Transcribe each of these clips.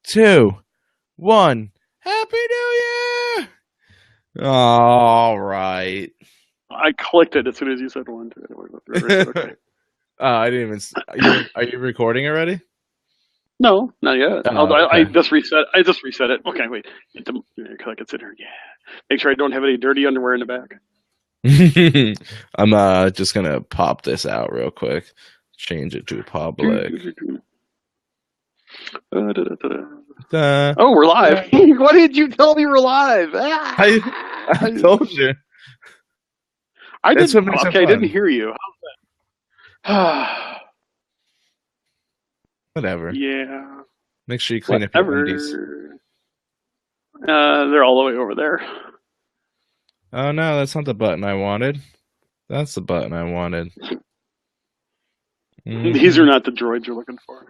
2, 1. Happy New Year! All right. I clicked it as soon as you said 1, 2. Okay. I didn't even. Are you recording already? No, not yet. Oh, I okay. just reset. it. Okay, wait. Consider. Yeah. Make sure I don't have any dirty underwear in the back. I'm just gonna pop this out real quick. Change it to public. Oh, we're live. Why did you tell me we're live? I told you. I That's didn't. what makes it Okay, I fun. didn't hear you. How's Whatever. that? Yeah. Make sure you clean up your undies. They're all the way over there. Oh no, that's not the button I wanted. That's the button I wanted. These are not the droids you're looking for.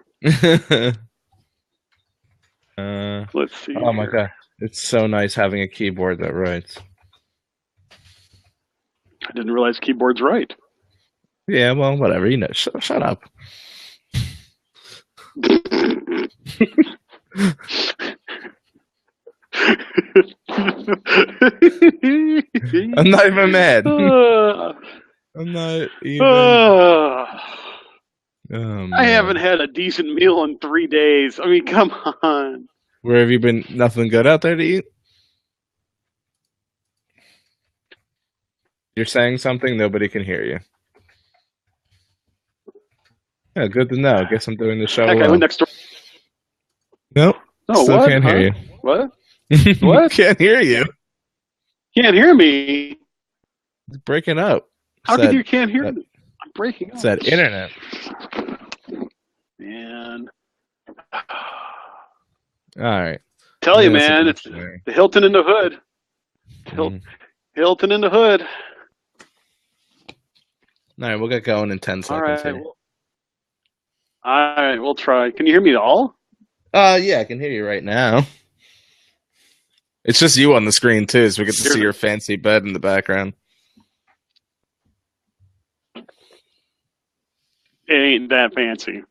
Let's see. Oh my god, it's so nice having a keyboard that writes. I didn't realize keyboard's right. Yeah, well, whatever. You know, shut up. I'm not even mad. I'm not even. I haven't had a decent meal in 3 days. I mean, come on. Where have you been? Nothing good out there to eat? You're saying something, nobody can hear you. Yeah, good to know. Guess I'm doing the show. Heck, I went next door. Nope. Oh, Still what? can't hear you. What? What? Can't hear you. Can't hear me. It's breaking up. How come you can't hear me? I'm breaking up. It's that internet. Man. All right. Tell you, man, it's the Hilton in the hood. Hilton in the hood. All right, we'll get going in 10 seconds here. All right, we'll try. Can you hear me at all? Yeah, I can hear you right now. It's just you on the screen, too, so we get to see your fancy bed in the background. It ain't that fancy.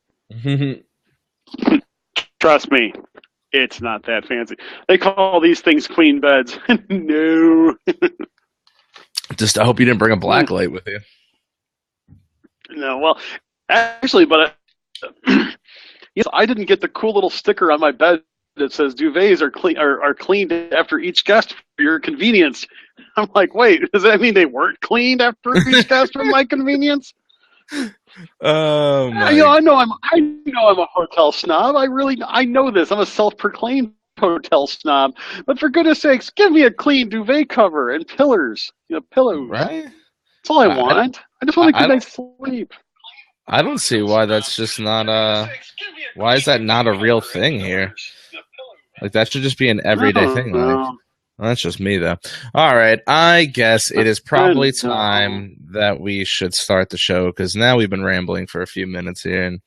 Trust me, it's not that fancy. They call these things queen beds. No. Just, I hope you didn't bring a black light with you. No, well, actually, but yes, I didn't get the cool little sticker on my bed that says duvets are cleaned after each guest for your convenience. I'm like, wait, does that mean they weren't cleaned after each guest for my convenience? Oh my! I know I'm a hotel snob. I know this. I'm a self-proclaimed hotel snob. But for goodness sakes, give me a clean duvet cover and pillows. Pillows. Right? That's all I want. I just want a good night's sleep. I don't see why that's just not why is that not a real thing here? Like, that should just be an everyday thing. Like, well, that's just me, though. All right, I guess it is probably time that we should start the show, because now we've been rambling for a few minutes here, and,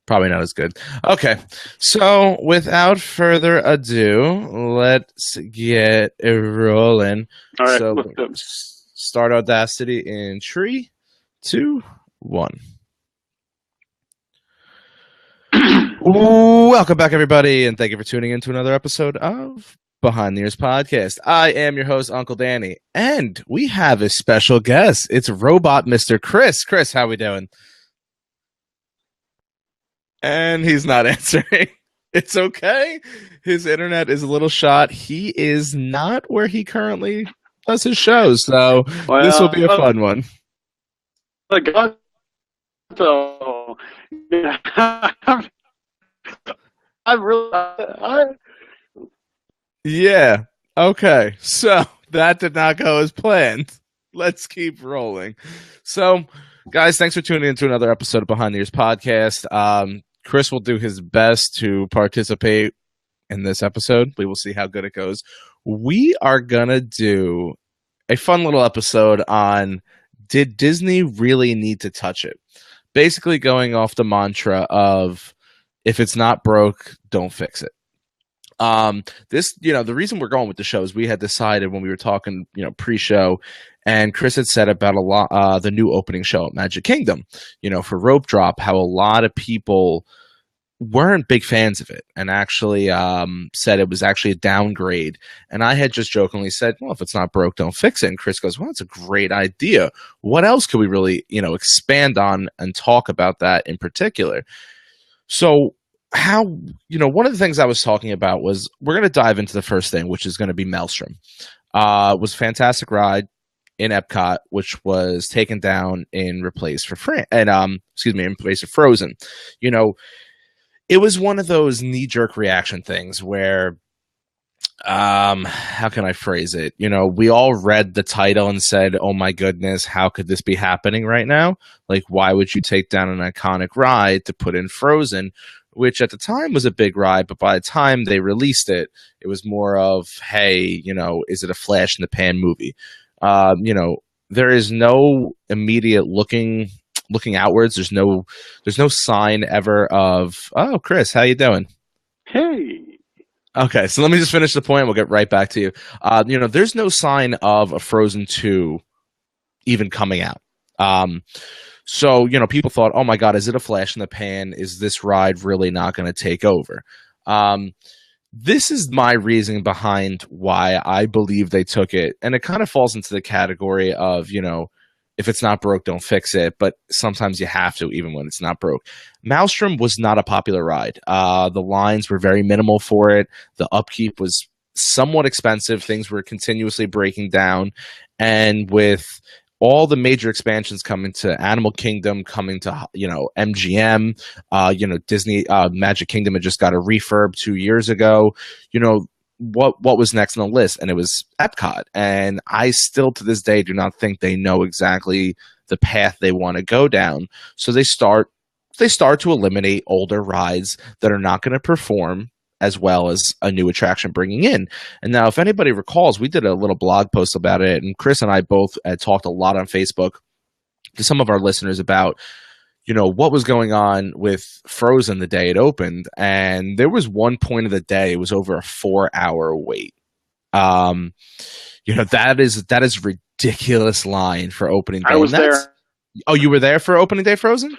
probably not as good. Okay, so without further ado, let's get it rolling. All right, so start Audacity in 3, 2, 1. Welcome back, everybody, and thank you for tuning in to another episode of Behind the Ears Podcast. I am your host, Uncle Danny, and we have a special guest. It's Robot Mr. Chris. Chris, how we doing? And he's not answering. It's okay. His internet is a little shot. He is not where he currently does his shows, so this will be a fun one. So, Yeah. Okay. So that did not go as planned. Let's keep rolling. So, guys, thanks for tuning in to another episode of Behind the Ears Podcast. Chris will do his best to participate in this episode. We will see how good it goes. We are going to do a fun little episode on, did Disney really need to touch it? Basically going off the mantra of, if it's not broke, don't fix it. The reason we're going with the show is we had decided when we were talking, pre-show, and Chris had said about the new opening show at Magic Kingdom, for Rope Drop, how a lot of people weren't big fans of it and actually said it was actually a downgrade. And I had just jokingly said, well, if it's not broke, don't fix it. And Chris goes, well, that's a great idea. What else could we really, expand on and talk about that in particular? So, how, one of the things I was talking about was we're going to dive into the first thing, which is going to be Maelstrom. It was a fantastic ride in Epcot, which was taken down and replaced for in place of Frozen. It was one of those knee-jerk reaction things where, how can I phrase it? We all read the title and said, oh my goodness, how could this be happening right now? Like, why would you take down an iconic ride to put in Frozen, which at the time was a big ride, but by the time they released it, it was more of, hey, is it a flash in the pan movie? There is no immediate looking outwards. There's no sign ever of, oh, Chris, how you doing? Hey. Okay, so let me just finish the point. We'll get right back to you. There's no sign of a Frozen 2 even coming out. So people thought, oh my God, is it a flash in the pan? Is this ride really not going to take over? This is my reasoning behind why I believe they took it. And it kind of falls into the category of, if it's not broke, don't fix it. But sometimes you have to, even when it's not broke. Maelstrom was not a popular ride. The lines were very minimal for it. The upkeep was somewhat expensive. Things were continuously breaking down. And with all the major expansions coming to Animal Kingdom, coming to, MGM, Disney Magic Kingdom had just got a refurb 2 years ago. What was next on the list, and it was Epcot. And I still to this day do not think they know exactly the path they want to go down. So they start to eliminate older rides that are not going to perform as well as a new attraction bringing in. And now, if anybody recalls, we did a little blog post about it, and Chris and I both had talked a lot on Facebook to some of our listeners about what was going on with Frozen the day it opened. And there was one point of the day, it was over a 4-hour wait. That is ridiculous line for opening day. I was there. Oh, you were there for opening day Frozen?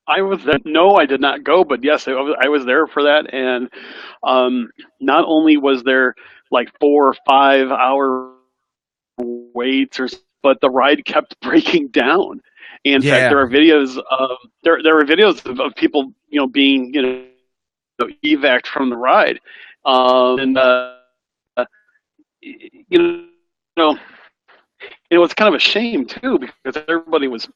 I was there. No, I did not go, but yes, I was there for that. And not only was there like 4 or 5 hour waits, but the ride kept breaking down. In fact, there are videos of people, being, evac'd from the ride, it was kind of a shame too, because everybody was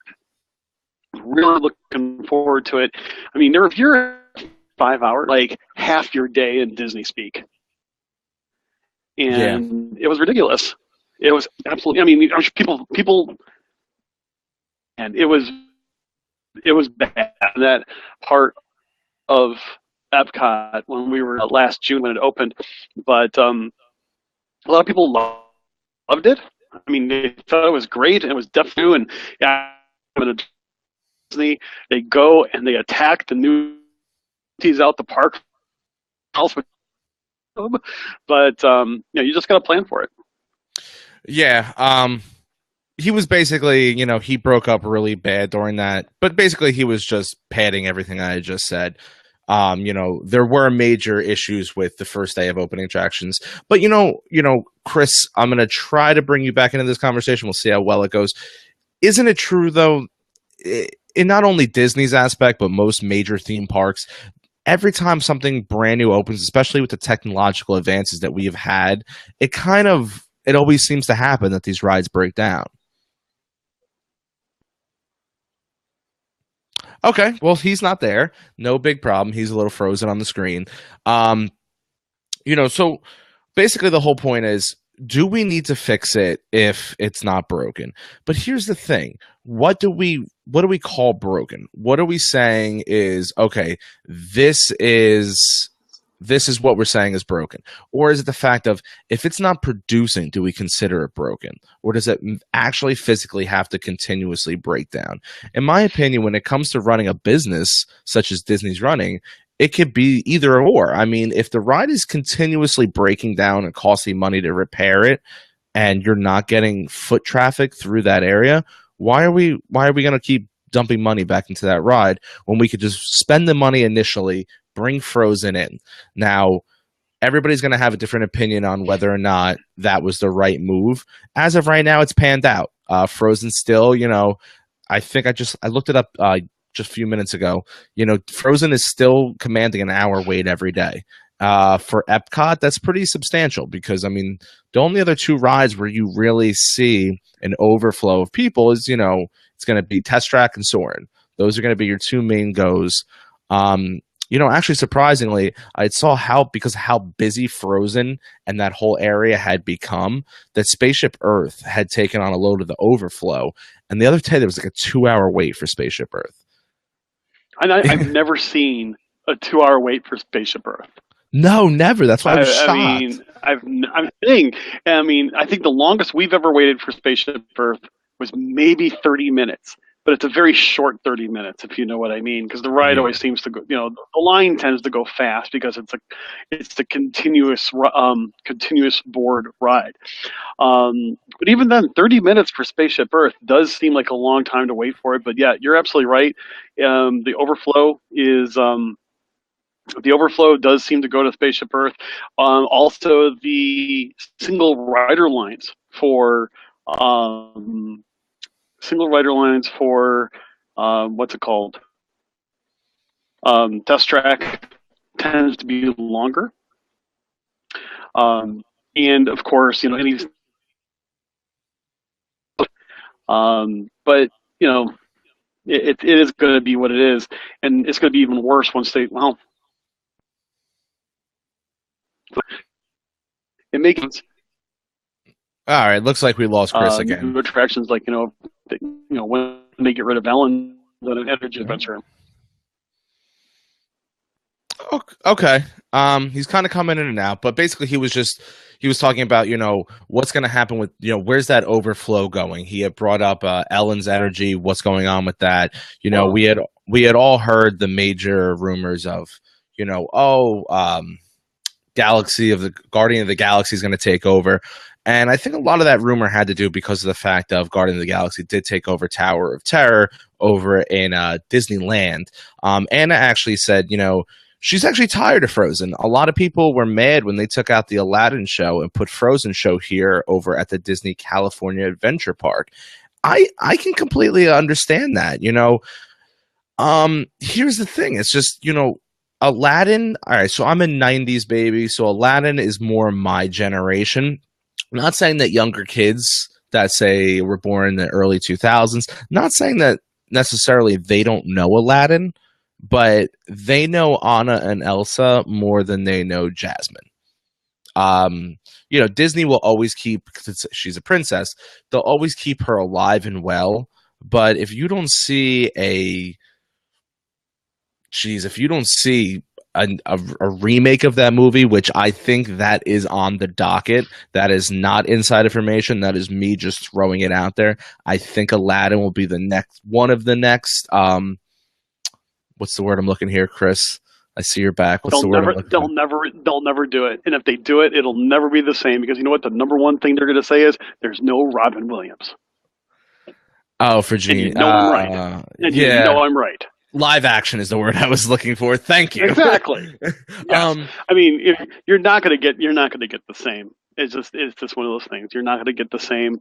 really looking forward to it. I mean, if you're 5 hours, like half your day in Disney speak, and It was ridiculous. It was absolutely. I mean, people. And it was bad. That part of Epcot when we were last June when it opened, but a lot of people loved it. I mean, they thought it was great, and it was definitely new. And yeah, Disney, they go and they attack the new out the park. But you just got to plan for it. Yeah. He was basically, he broke up really bad during that, but basically he was just padding everything I had just said. There were major issues with the first day of opening attractions, but Chris, I'm going to try to bring you back into this conversation. We'll see how well it goes. Isn't it true though, in not only Disney's aspect, but most major theme parks, every time something brand new opens, especially with the technological advances that we have had, it always seems to happen that these rides break down. Okay, well, he's not there. No big problem. He's a little frozen on the screen. So basically the whole point is, do we need to fix it if it's not broken? But here's the thing. What do we call broken? What are we saying is, okay, this is what we're saying is broken? Or is it the fact of, if it's not producing, do we consider it broken? Or does it actually physically have to continuously break down? In my opinion, when it comes to running a business such as Disney's running, it could be either or. I mean, if the ride is continuously breaking down and costing money to repair it, and you're not getting foot traffic through that area, why are we going to keep dumping money back into that ride when we could just spend the money initially, bring Frozen in. Now, everybody's going to have a different opinion on whether or not that was the right move. As of right now, it's panned out. Frozen still, I think I looked it up just a few minutes ago. Frozen is still commanding an hour wait every day. For Epcot, that's pretty substantial because, the only other two rides where you really see an overflow of people is, it's going to be Test Track and Soarin'. Those are going to be your two main goes. Actually, surprisingly, I saw because how busy Frozen and that whole area had become, that Spaceship Earth had taken on a load of the overflow. And the other day, there was like a 2-hour wait for Spaceship Earth. And I've never seen a 2-hour wait for Spaceship Earth. No, never. That's why I was shocked. I think the longest we've ever waited for Spaceship Earth was maybe 30 minutes. But it's a very short 30 minutes, if you know what I mean, because the ride always seems to go. The line tends to go fast because it's a continuous board ride. But even then, 30 minutes for Spaceship Earth does seem like a long time to wait for it. But yeah, you're absolutely right. The overflow does seem to go to Spaceship Earth. Also, the single rider lines for. What's it called? Test Track tends to be longer. And of course, any. But it is going to be what it is, and it's going to be even worse once they. Well, it makes sense. All right, looks like we lost Chris again. New attractions like when they get rid of Ellen, the Energy Adventure. Okay. He's kind of coming in and out, but basically he was talking about what's going to happen with where's that overflow going. He had brought up Ellen's Energy, what's going on with that. We had all heard the major rumors of Galaxy of the Guardian of the Galaxy is going to take over. And I think a lot of that rumor had to do because of the fact of Guardian of the Galaxy did take over Tower of Terror over in Disneyland. Anna actually said, she's actually tired of Frozen. A lot of people were mad when they took out the Aladdin show and put Frozen show here over at the Disney California Adventure Park. I can completely understand that. Here's the thing. It's just, Aladdin. All right. So I'm a 90s baby. So Aladdin is more my generation. I'm not saying that younger kids that say were born in the early 2000s, not saying that necessarily they don't know Aladdin, but they know Anna and Elsa more than they know Jasmine. Disney will always keep, because she's a princess, they'll always keep her alive and well. But if you don't see a remake of that movie, which I think that is on the docket, that is not inside information, that is me just throwing it out there. I think Aladdin will be one of the next what's the word I'm looking here, Chris? I see your back. They'll never do it. And if they do it, it'll never be the same, because you know what the number one thing they're going to say is there's no Robin Williams. Oh, for Gene. I'm right. And you know I'm right. Live action is the word I was looking for. Thank you. Exactly. Yes. You're not going to get the same. It's just one of those things. You're not going to get the same.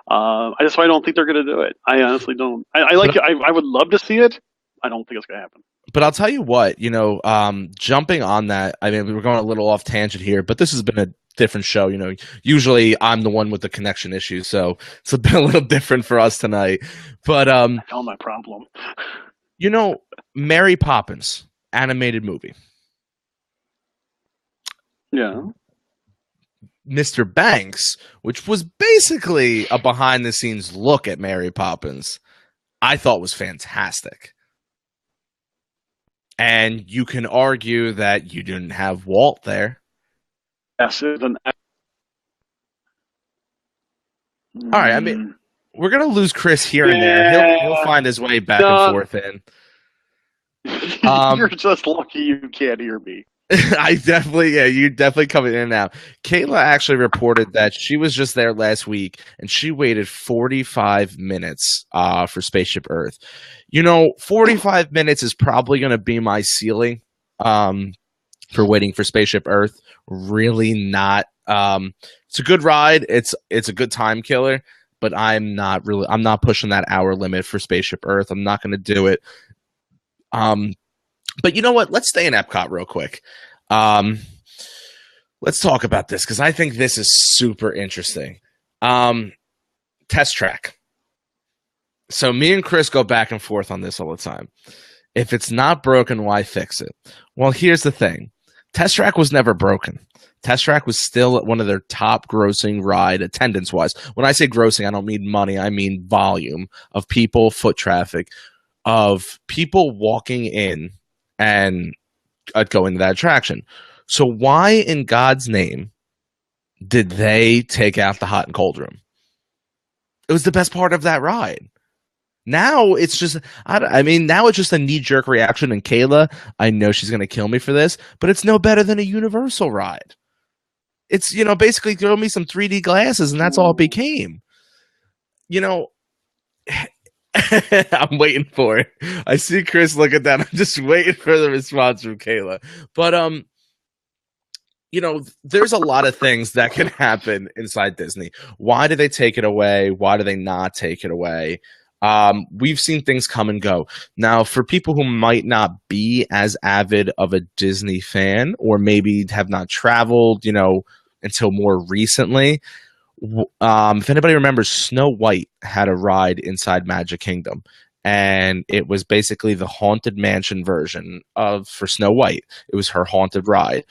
That's why I don't think they're going to do it. I honestly don't. I would love to see it. I don't think it's going to happen. But I'll tell you what, jumping on that, we're going a little off tangent here, but this has been a different show. Usually I'm the one with the connection issues, so it's been a little different for us tonight. But that's all my problem. Mary Poppins animated movie. Yeah. Mr. Banks, which was basically a behind the scenes look at Mary Poppins, I thought was fantastic. And you can argue that you didn't have Walt there. Yes. All right, we're going to lose Chris here and there. He'll find his way back and forth in. You're just lucky you can't hear me. You're definitely coming in and out. Kayla actually reported that she was just there last week and she waited 45 minutes for Spaceship Earth. 45 minutes is probably going to be my ceiling for waiting for Spaceship Earth. Really not. It's a good ride. It's a good time killer, but I'm not pushing that hour limit for Spaceship Earth. I'm not going to do it. But you know what? Let's stay in Epcot real quick. Let's talk about this because I think this is super interesting. Test track. So me and Chris go back and forth on this all the time. If it's not broken, why fix it? Well, here's the thing. Test track was never broken. Test track was still one of their top grossing ride attendance wise. When I say grossing, I don't mean money. I mean volume of people, foot traffic, of people walking in and going to that attraction. So why in God's name did they take out the hot and cold room? It was the best part of that ride. Now it's just, now it's just a knee-jerk reaction. And Kayla, I know she's going to kill me for this, but it's no better than a Universal ride. It's, basically throw me some 3D glasses and that's all it became. I'm waiting for it. I see Chris look at that. I'm just waiting for the response from Kayla. But, there's a lot of things that can happen inside Disney. Why do they take it away? Why do they not take it away? We've seen things come and go. Now, for people who might not be as avid of a Disney fan or maybe have not traveled, until more recently, if anybody remembers, Snow White had a ride inside Magic Kingdom. And it was basically the Haunted Mansion version for Snow White. It was her haunted ride.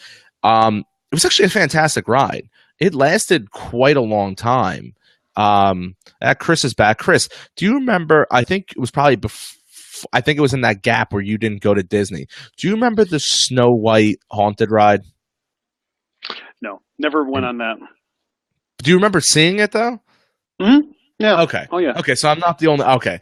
It was actually a fantastic ride. It lasted quite a long time. Chris is back. Chris, do you remember? I think it was probably I think it was in that gap where you didn't go to Disney. Do you remember the Snow White haunted ride? No, never went on that. Do you remember seeing it though? Mm-hmm. Yeah. Okay. Oh yeah. Okay, so I'm not the only. Okay,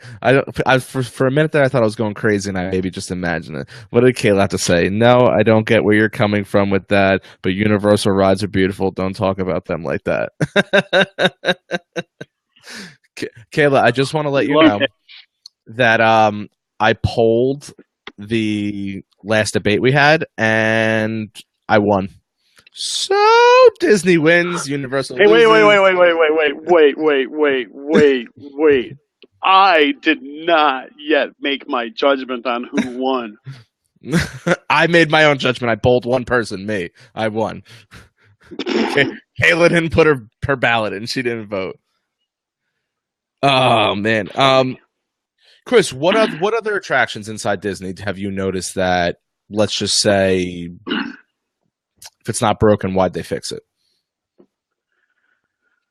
for a minute there I thought I was going crazy, and I maybe just imagined it. What did Kayla have to say? No, I don't get where you're coming from with that. But Universal rides are beautiful. Don't talk about them like that. Kayla, I just want to let you know that I polled the last debate we had, and I won. So Disney wins, Universal loses. Wait. I did not yet make my judgment on who won. I made my own judgment. I polled one person, me. I won. Kayla didn't put her ballot in. She didn't vote. Oh, man. Chris, what other attractions inside Disney have you noticed that, let's just say, if it's not broken, why'd they fix it?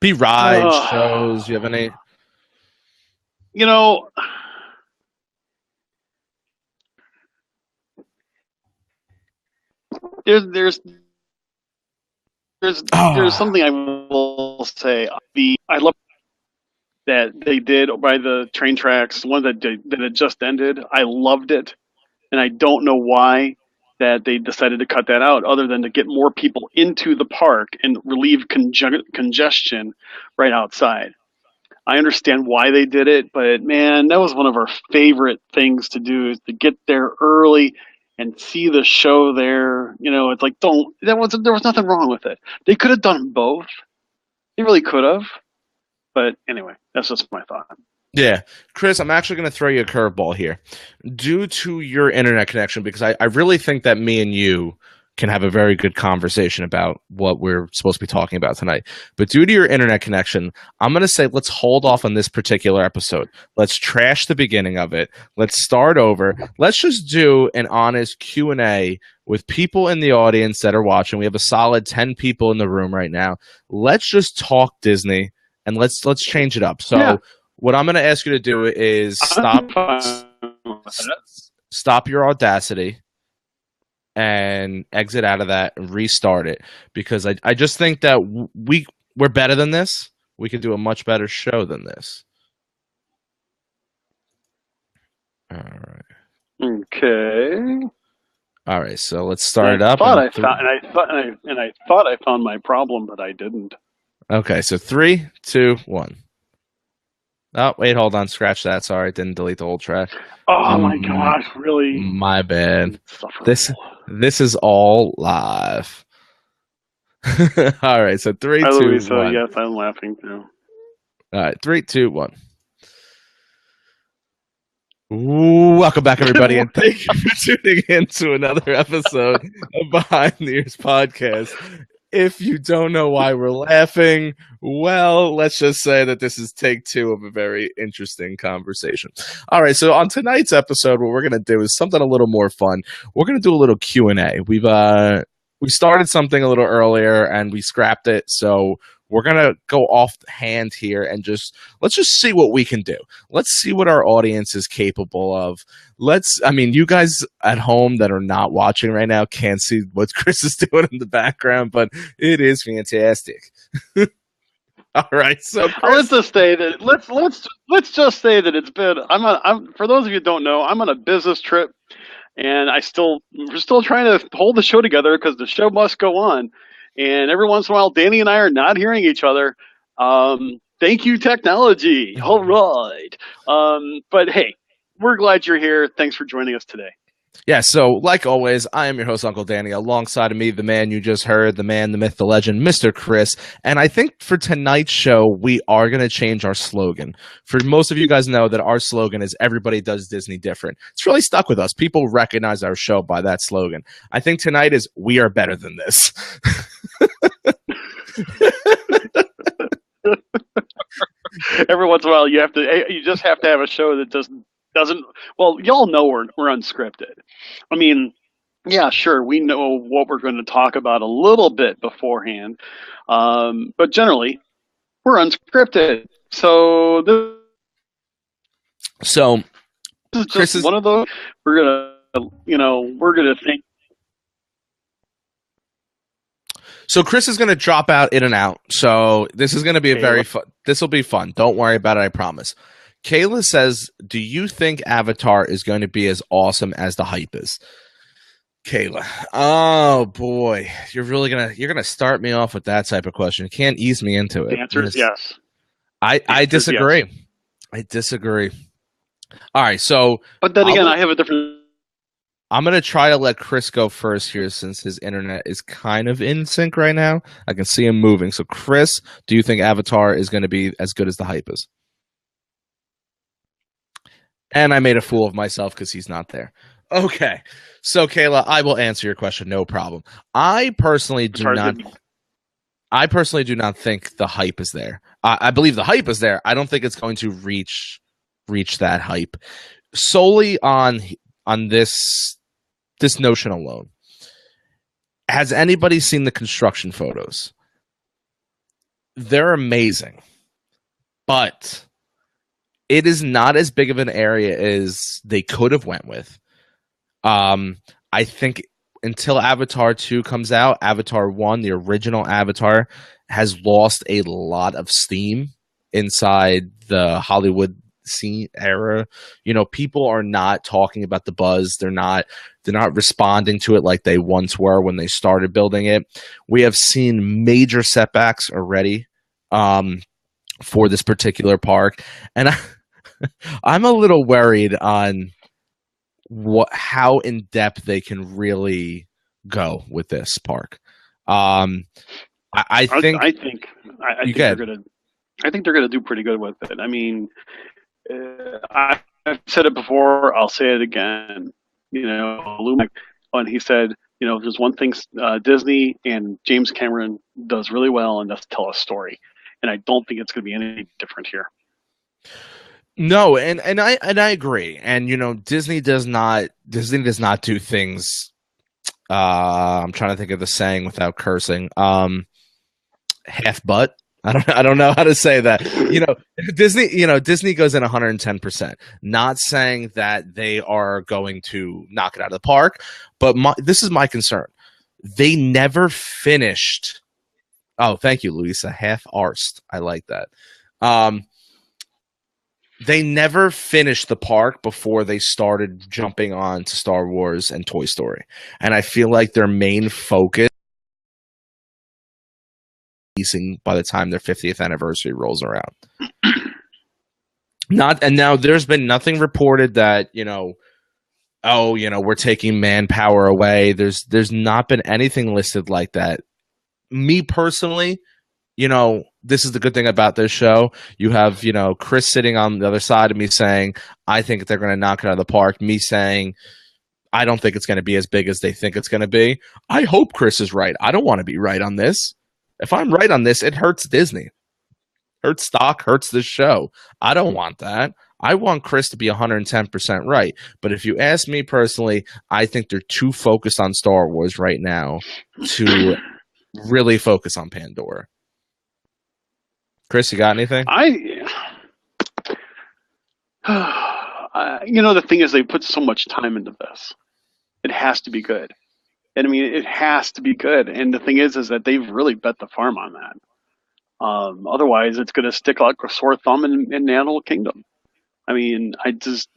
Be rides, shows. You have any? There's something I will say. I love that they did by the train tracks, the one that had just ended. I loved it, and I don't know why that they decided to cut that out, other than to get more people into the park and relieve congestion right outside. I understand why they did it, but man, that was one of our favorite things to do, is to get there early and see the show there. It's like, there was nothing wrong with it. They could have done both. They really could have. But anyway, that's just my thought. Yeah. Chris, I'm actually going to throw you a curveball here. Due to your internet connection, because I really think that me and you can have a very good conversation about what we're supposed to be talking about tonight. But due to your internet connection, I'm going to say let's hold off on this particular episode. Let's trash the beginning of it. Let's start over. Let's just do an honest Q&A with people in the audience that are watching. We have a solid 10 people in the room right now. Let's just talk Disney, and let's change it up. So what I'm going to ask you to do is stop your Audacity and exit out of that and restart it, because I just think that we're better than this. We could do a much better show than this. All right. Okay. All right, so let's start it I up. thought And I found, and I thought I found my problem, but I didn't. okay, so 3, 2, 1. Oh, wait, hold on. Scratch that. Sorry, didn't delete the whole track. Oh my Mm, gosh, really my bad. This insufferable. this is all live. All right, so three, Hi, two, Louisa. one. Yes, I'm laughing too. All right, 3, 2, 1. Welcome back, everybody, and thank you for tuning in to another episode of Behind the Ears Podcast. If you don't know why we're laughing, well, let's just say that this is take 2 of a very interesting conversation. All right, so on tonight's episode, what we're going to do is something a little more fun. We're going to do a little Q&A. We started something a little earlier and we scrapped it, so we're going to go off hand here and let's just see what we can do. Let's see what our audience is capable of. You guys at home that are not watching right now can't see what Chris is doing in the background, but it is fantastic. All right, so Chris, let's just say that let's just say that it's been. I'm for those of you who don't know, I'm on a business trip, and we're still trying to hold the show together because the show must go on. And every once in a while, Danny and I are not hearing each other. Thank you, technology. All right. But hey, we're glad you're here. Thanks for joining us today. Yeah, so like always, I am your host, Uncle Danny. Alongside of me, the man you just heard, the man, the myth, the legend, Mr. Chris. And I think for tonight's show, we are going to change our slogan. For most of you guys know that our slogan is everybody does Disney different. It's really stuck with us. People recognize our show by that slogan. I think tonight is we are better than this. Every once in a while, you just have to have a show that doesn't. Well, y'all know we're unscripted. I mean, yeah, sure, we know what we're going to talk about a little bit beforehand, but generally, we're unscripted. So this is just one of those. We're gonna think. So Chris is going to drop out in and out. So this is going to be this will be fun. Don't worry about it, I promise. Kayla says, do you think Avatar is going to be as awesome as the hype is? Kayla. Oh boy. You're going to start me off with that type of question. You can't ease me into it. The answer is yes. I disagree. Yes. I disagree. All right, so but then again, I have a different. I'm going to try to let Chris go first here since his internet is kind of in sync right now. I can see him moving. So, Chris, do you think Avatar is going to be as good as the hype is? And I made a fool of myself because he's not there. Okay. So, Kayla, I will answer your question. No problem. I personally do not think the hype is there. I believe the hype is there. I don't think it's going to reach that hype solely on this notion alone. Has anybody seen the construction photos? They're amazing, but it is not as big of an area as they could have went with. I think until Avatar 2 comes out, Avatar 1, the original Avatar, has lost a lot of steam inside the Hollywood scene era. People are not talking about the buzz. They're not responding to it like they once were when they started building it. We have seen major setbacks already for this particular park, and I'm a little worried on how in depth they can really go with this park. I think they're gonna do pretty good with it. I mean, I've said it before. I'll say it again. When he said, there's one thing Disney and James Cameron does really well, and that's tell a story. And I don't think it's going to be any different here. No, and I agree. And Disney does not do things. I'm trying to think of the saying without cursing. Half butt. I don't know how to say that. Disney goes in 110%. Not saying that they are going to knock it out of the park, but this is my concern. They never finished. Oh, thank you, Louisa. Half-arsed. I like that. they never finished the park before they started jumping on to Star Wars and Toy Story. And I feel like their main focus by the time their 50th anniversary rolls around. Now there's been nothing reported that, we're taking manpower away. There's not been anything listed like that. Me personally, this is the good thing about this show. You have, Chris sitting on the other side of me saying, I think they're going to knock it out of the park. Me saying, I don't think it's going to be as big as they think it's going to be. I hope Chris is right. I don't want to be right on this. If I'm right on this, it hurts Disney. Hurts stock, hurts this show. I don't want that. I want Chris to be 110% right. But if you ask me personally, I think they're too focused on Star Wars right now to really focus on Pandora. Chris, you got anything? The thing is, they put so much time into this. It has to be good. And I mean, it has to be good. And the thing is that they've really bet the farm on that. Otherwise, it's going to stick like a sore thumb in Animal Kingdom. I mean, I just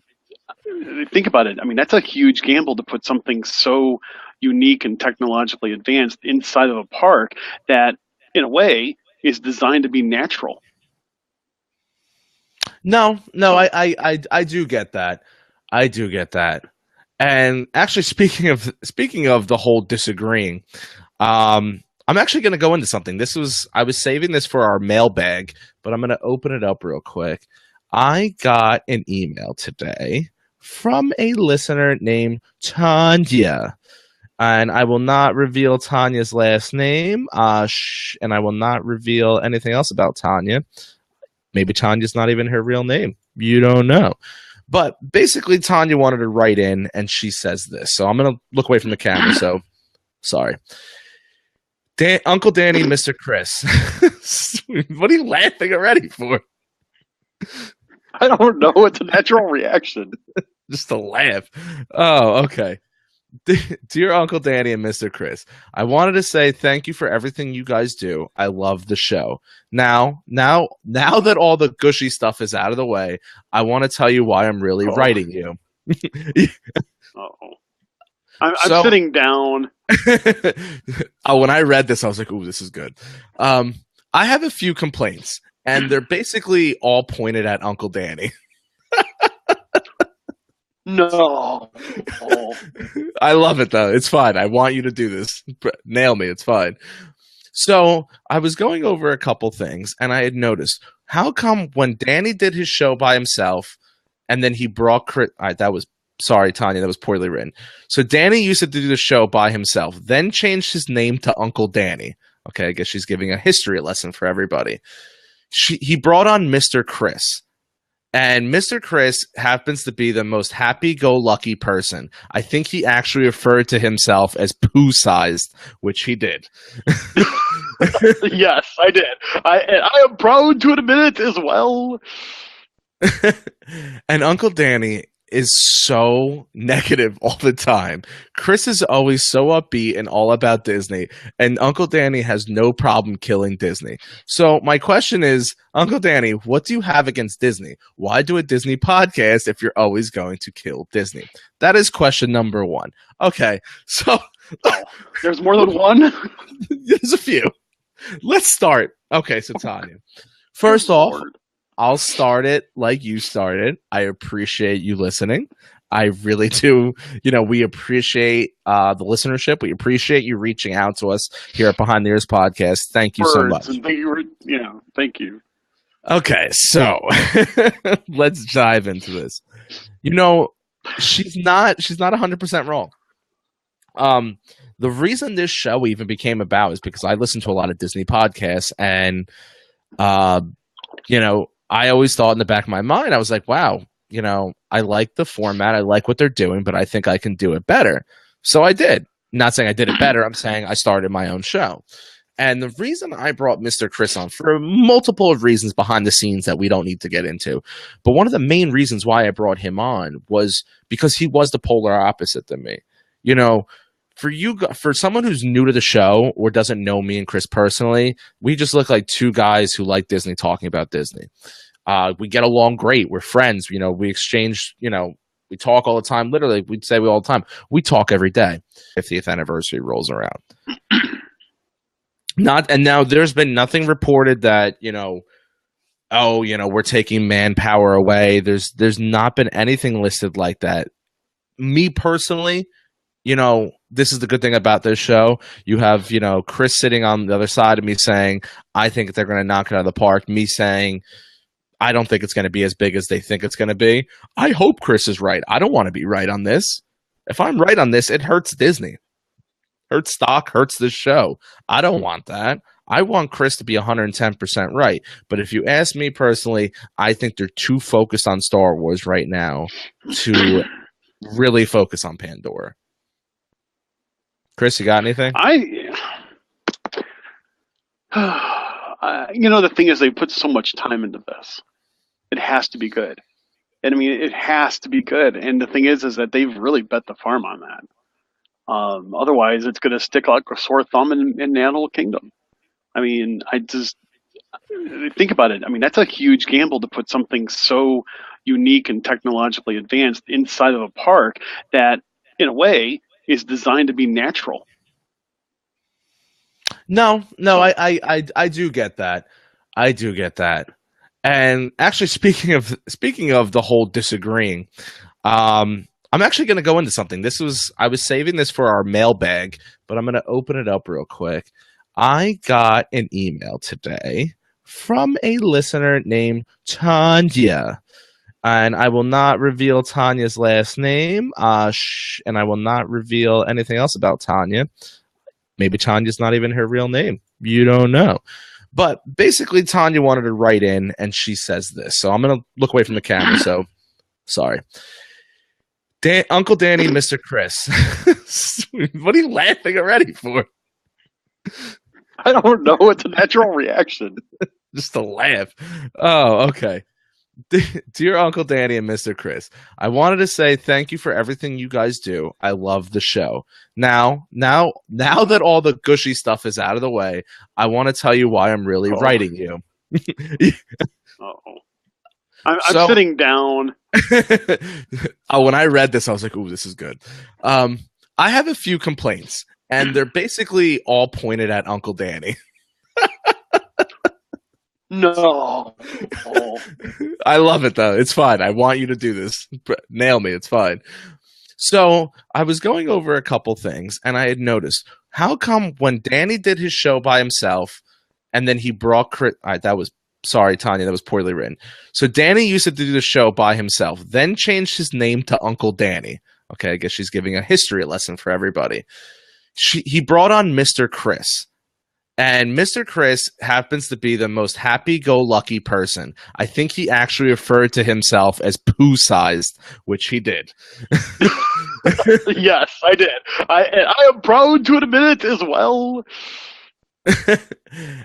think about it. I mean, that's a huge gamble to put something so unique and technologically advanced inside of a park that, in a way, is designed to be natural. No, I do get that. I do get that. And actually, speaking of the whole disagreeing, I'm actually going to go into something. I was saving this for our mailbag, but I'm going to open it up real quick. I got an email today from a listener named Tanya. And I will not reveal Tanya's last name, and I will not reveal anything else about Tanya. Maybe Tanya's not even her real name. You don't know. But basically, Tanya wanted to write in, and she says this. So I'm going to look away from the camera, so sorry. Uncle Danny, Mr. Chris. What are you laughing already for? I don't know. It's a natural reaction. Just a laugh. Oh, okay. Dear Uncle Danny and Mr. Chris, I wanted to say thank you for everything you guys do. I love the show. Now that all the gushy stuff is out of the way, I want to tell you why I'm really writing you. I'm sitting down. When I read this, I was like, ooh, this is good. I have a few complaints, and they're basically all pointed at Uncle Danny. No. I love it, though. It's fine. I want you to do this. Nail me. It's fine. So I was going over a couple things, and I had noticed, how come when Danny did his show by himself, and then he brought Chris... All right, sorry, Tanya, that was poorly written. So Danny used to do the show by himself, then changed his name to Uncle Danny. Okay, I guess she's giving a history lesson for everybody. He brought on Mr. Chris. And Mr. Chris happens to be the most happy-go-lucky person. I think he actually referred to himself as poo-sized, which he did. Yes, I did. I am proud to admit it as well. And Uncle Danny is so negative all the time. Chris is always so upbeat and all about Disney, and Uncle Danny has no problem killing Disney. So my question is, Uncle Danny, what do you have against Disney? Why do a Disney podcast if you're always going to kill Disney? That is question number one. Okay, so there's more than one? There's a few. Let's start. Okay, so Tanya. First off, I'll start it like you started. I appreciate you listening. I really do. We appreciate the listenership. We appreciate you reaching out to us here at Behind the Ears Podcast. Thank you so much. Thank you. Okay, so let's dive into this. She's not 100% wrong. The reason this show even became about is because I listen to a lot of Disney podcasts, and I always thought in the back of my mind, I was like, wow, I like the format. I like what they're doing, but I think I can do it better. So I did. Not saying I did it better. I'm saying I started my own show. And the reason I brought Mr. Chris on, for multiple reasons behind the scenes that we don't need to get into, but one of the main reasons why I brought him on was because he was the polar opposite than me. For someone who's new to the show or doesn't know me and Chris personally, we just look like two guys who like Disney talking about Disney. We get along great. We're friends. We exchange, we talk all the time. Literally, we'd say we all the time. We talk every day. 50th anniversary rolls around. Now there's been nothing reported that, we're taking manpower away. There's not been anything listed like that. Me personally, this is the good thing about this show. You have, Chris sitting on the other side of me saying, I think they're going to knock it out of the park. Me saying, I don't think it's going to be as big as they think it's going to be. I hope Chris is right. I don't want to be right on this. If I'm right on this, it hurts Disney. Hurts stock, hurts this show. I don't want that. I want Chris to be 110% right. But if you ask me personally, I think they're too focused on Star Wars right now to really focus on Pandora. Chris, you got anything? The thing is, they put so much time into this. It has to be good. And I mean, it has to be good. And the thing is that they've really bet the farm on that. Otherwise, it's going to stick like a sore thumb in Animal Kingdom. I mean, I just think about it. I mean, that's a huge gamble to put something so unique and technologically advanced inside of a park that, in a way, is designed to be natural. No, I do get that. I do get that. And actually, speaking of the whole disagreeing, I'm actually going to go into something. I was saving this for our mailbag, but I'm going to open it up real quick. I got an email today from a listener named Tanya. And I will not reveal Tanya's last name, and I will not reveal anything else about Tanya. Maybe Tanya's not even her real name. You don't know. But basically, Tanya wanted to write in, and she says this. So I'm going to look away from the camera, so sorry. Uncle Danny, Mr. Chris. What are you laughing already for? I don't know. It's a natural reaction. Just a laugh. Oh, okay. Dear Uncle Danny and Mr. Chris, I wanted to say thank you for everything you guys do. I love the show. Now that all the gushy stuff is out of the way, I want to tell you why I'm really writing you. I'm sitting down. When I read this, I was like, ooh, this is good. I have a few complaints, and they're basically all pointed at Uncle Danny. No. I love it, though. It's fine. I want you to do this. Nail me. It's fine. So I was going over a couple things, and I had noticed, how come when Danny did his show by himself, and then he brought Chris... Sorry, Tanya, that was poorly written. So Danny used to do the show by himself, then changed his name to Uncle Danny. Okay, I guess she's giving a history lesson for everybody. He brought on Mr. Chris. And Mr. Chris happens to be the most happy-go-lucky person. I think he actually referred to himself as poo-sized, which he did. Yes, I did. I am proud to admit it as well.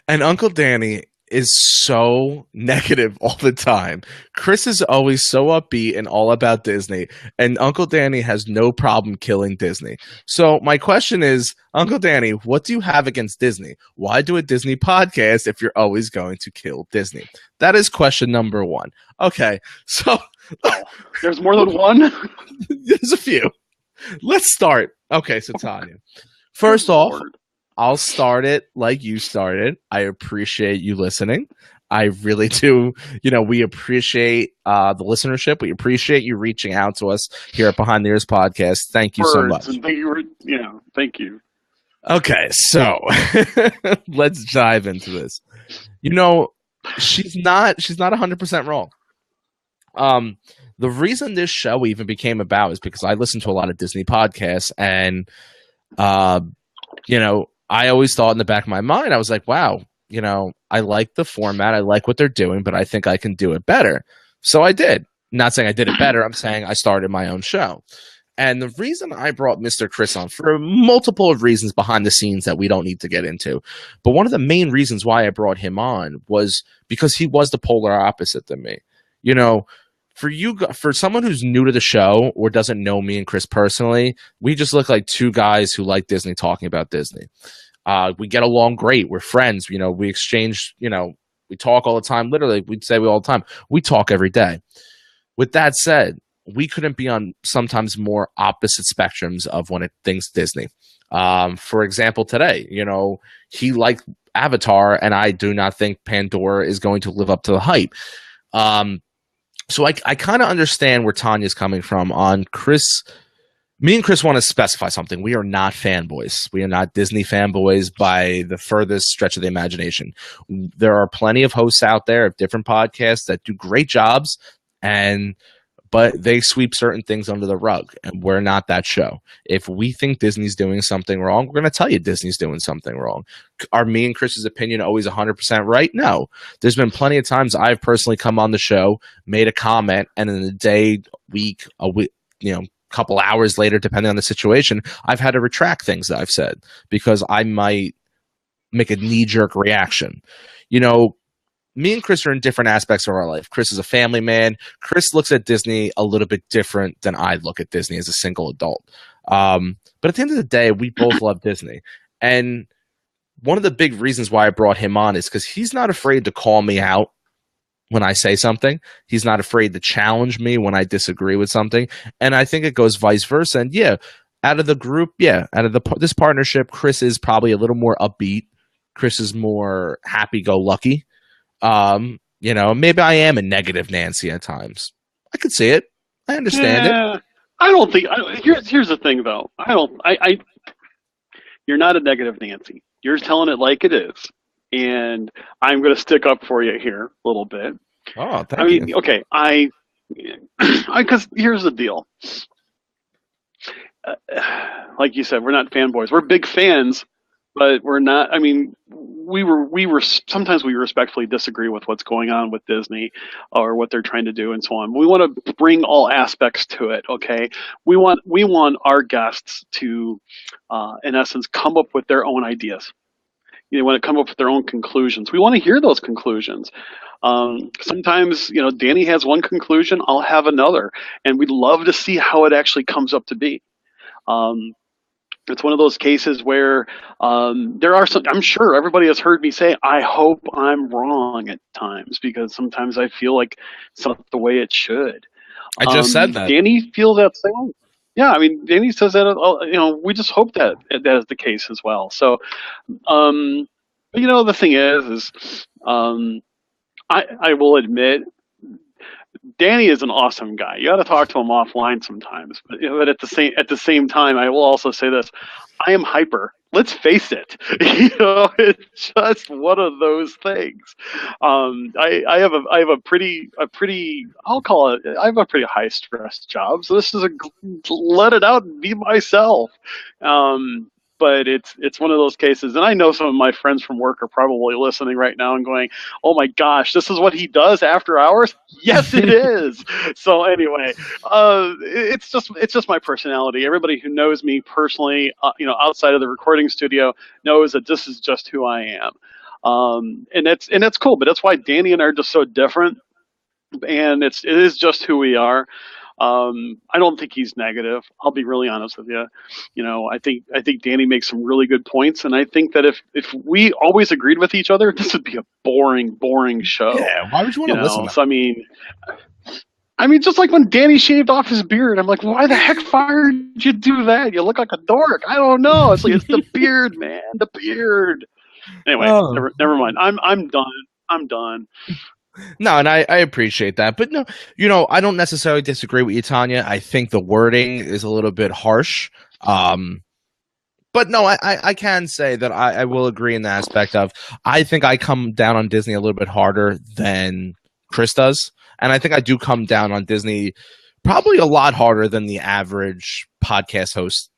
And Uncle Danny is so negative all the time. Chris is always so upbeat and all about Disney, and Uncle Danny has no problem killing Disney. So my question is, Uncle Danny, what do you have against Disney? Why do a Disney podcast if you're always going to kill Disney? That is question number one. Okay, so there's more than one? There's a few. Let's start. Okay, so Tanya, first off, I'll start it like you started. I appreciate you listening. I really do. We appreciate the listenership. We appreciate you reaching out to us here at Behind the Ears Podcast. Thank you so much. Thank you. Okay, so let's dive into this. She's not 100% wrong. The reason this show even became about is because I listen to a lot of Disney podcasts, and I always thought in the back of my mind, I was like, wow, I like the format. I like what they're doing, but I think I can do it better. So I did. Not saying I did it better. I'm saying I started my own show. And the reason I brought Mr. Chris on, for multiple of reasons behind the scenes that we don't need to get into, but one of the main reasons why I brought him on was because he was the polar opposite than me. For someone who's new to the show or doesn't know me and Chris personally, we just look like two guys who like Disney talking about Disney. We get along great. We're friends. We exchange, We talk all the time. Literally, we'd say we all the time. We talk every day. With that said, we couldn't be on sometimes more opposite spectrums of when it thinks Disney. For example, today, he liked Avatar, and I do not think Pandora is going to live up to the hype. So I kind of understand where Tanya's coming from on Chris. Me and Chris want to specify something. We are not fanboys. We are not Disney fanboys by the furthest stretch of the imagination. There are plenty of hosts out there of different podcasts that do great jobs, but they sweep certain things under the rug, and we're not that show. If we think Disney's doing something wrong, we're going to tell you Disney's doing something wrong. Are me and Chris's opinion always 100% right? No. There's been plenty of times I've personally come on the show, made a comment, and in a day, week, couple hours later, depending on the situation, I've had to retract things that I've said because I might make a knee-jerk reaction. Me and Chris are in different aspects of our life. Chris is a family man. Chris looks at Disney a little bit different than I look at Disney as a single adult. But at the end of the day, we both love Disney. And one of the big reasons why I brought him on is because he's not afraid to call me out when I say something. He's not afraid to challenge me when I disagree with something. And I think it goes vice versa. And out of the group, out of this partnership, Chris is probably a little more upbeat. Chris is more happy-go-lucky. Maybe I am a negative Nancy at times. I could see it. I understand it. I don't think. Here's the thing, though. You're not a negative Nancy. You're telling it like it is, and I'm going to stick up for you here a little bit. Oh, thank you. Okay. Because here's the deal. Like you said, we're not fanboys. We're big fans, but we're not. I mean, sometimes we respectfully disagree with what's going on with Disney or what they're trying to do and so on. We want to bring all aspects to it. Okay, we want our guests to, in essence, come up with their own ideas. They want to come up with their own conclusions. We want to hear those conclusions. Sometimes, Danny has one conclusion, I'll have another, and we'd love to see how it actually comes up to be. It's one of those cases where there are some. I'm sure everybody has heard me say, "I hope I'm wrong" at times, because sometimes I feel like it's not the way it should. I just said that. Danny feels that same. Yeah, I mean, Danny says that. We just hope that is the case as well. So, the thing is, I will admit, Danny is an awesome guy. You got to talk to him offline sometimes. But at the same time, I will also say this: I am hyper. Let's face it. It's just one of those things. I have a pretty I'll call it. I have a pretty high stress job. So this is let it out and be myself. But it's one of those cases, and I know some of my friends from work are probably listening right now and going, "Oh my gosh, this is what he does after hours." Yes, it is. So anyway, it's just my personality. Everybody who knows me personally, outside of the recording studio, knows that this is just who I am. And that's cool. But that's why Danny and I are just so different, and it is just who we are. I don't think he's negative. I'll be really honest with you. I think Danny makes some really good points, and I think that if we always agreed with each other, this would be a boring show. Yeah, why would you want to listen? So I mean, just like when Danny shaved off his beard, I'm like, why the heck did you do that? You look like a dork. I don't know. It's like it's the beard, man, the beard. Anyway, never mind. I'm done. I'm done. No, and I appreciate that. But no, I don't necessarily disagree with you, Tanya. I think the wording is a little bit harsh. But no, I can say that I will agree in the aspect of I think I come down on Disney a little bit harder than Chris does. And I think I do come down on Disney probably a lot harder than the average podcast host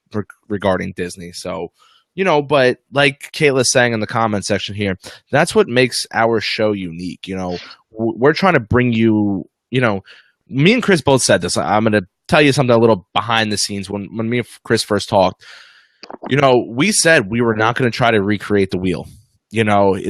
regarding Disney. So, but like Kayla's saying in the comment section here, that's what makes our show unique. We're trying to bring you, me and Chris both said this. I'm going to tell you something a little behind the scenes. When me and Chris first talked, we said we were not going to try to recreate the wheel, in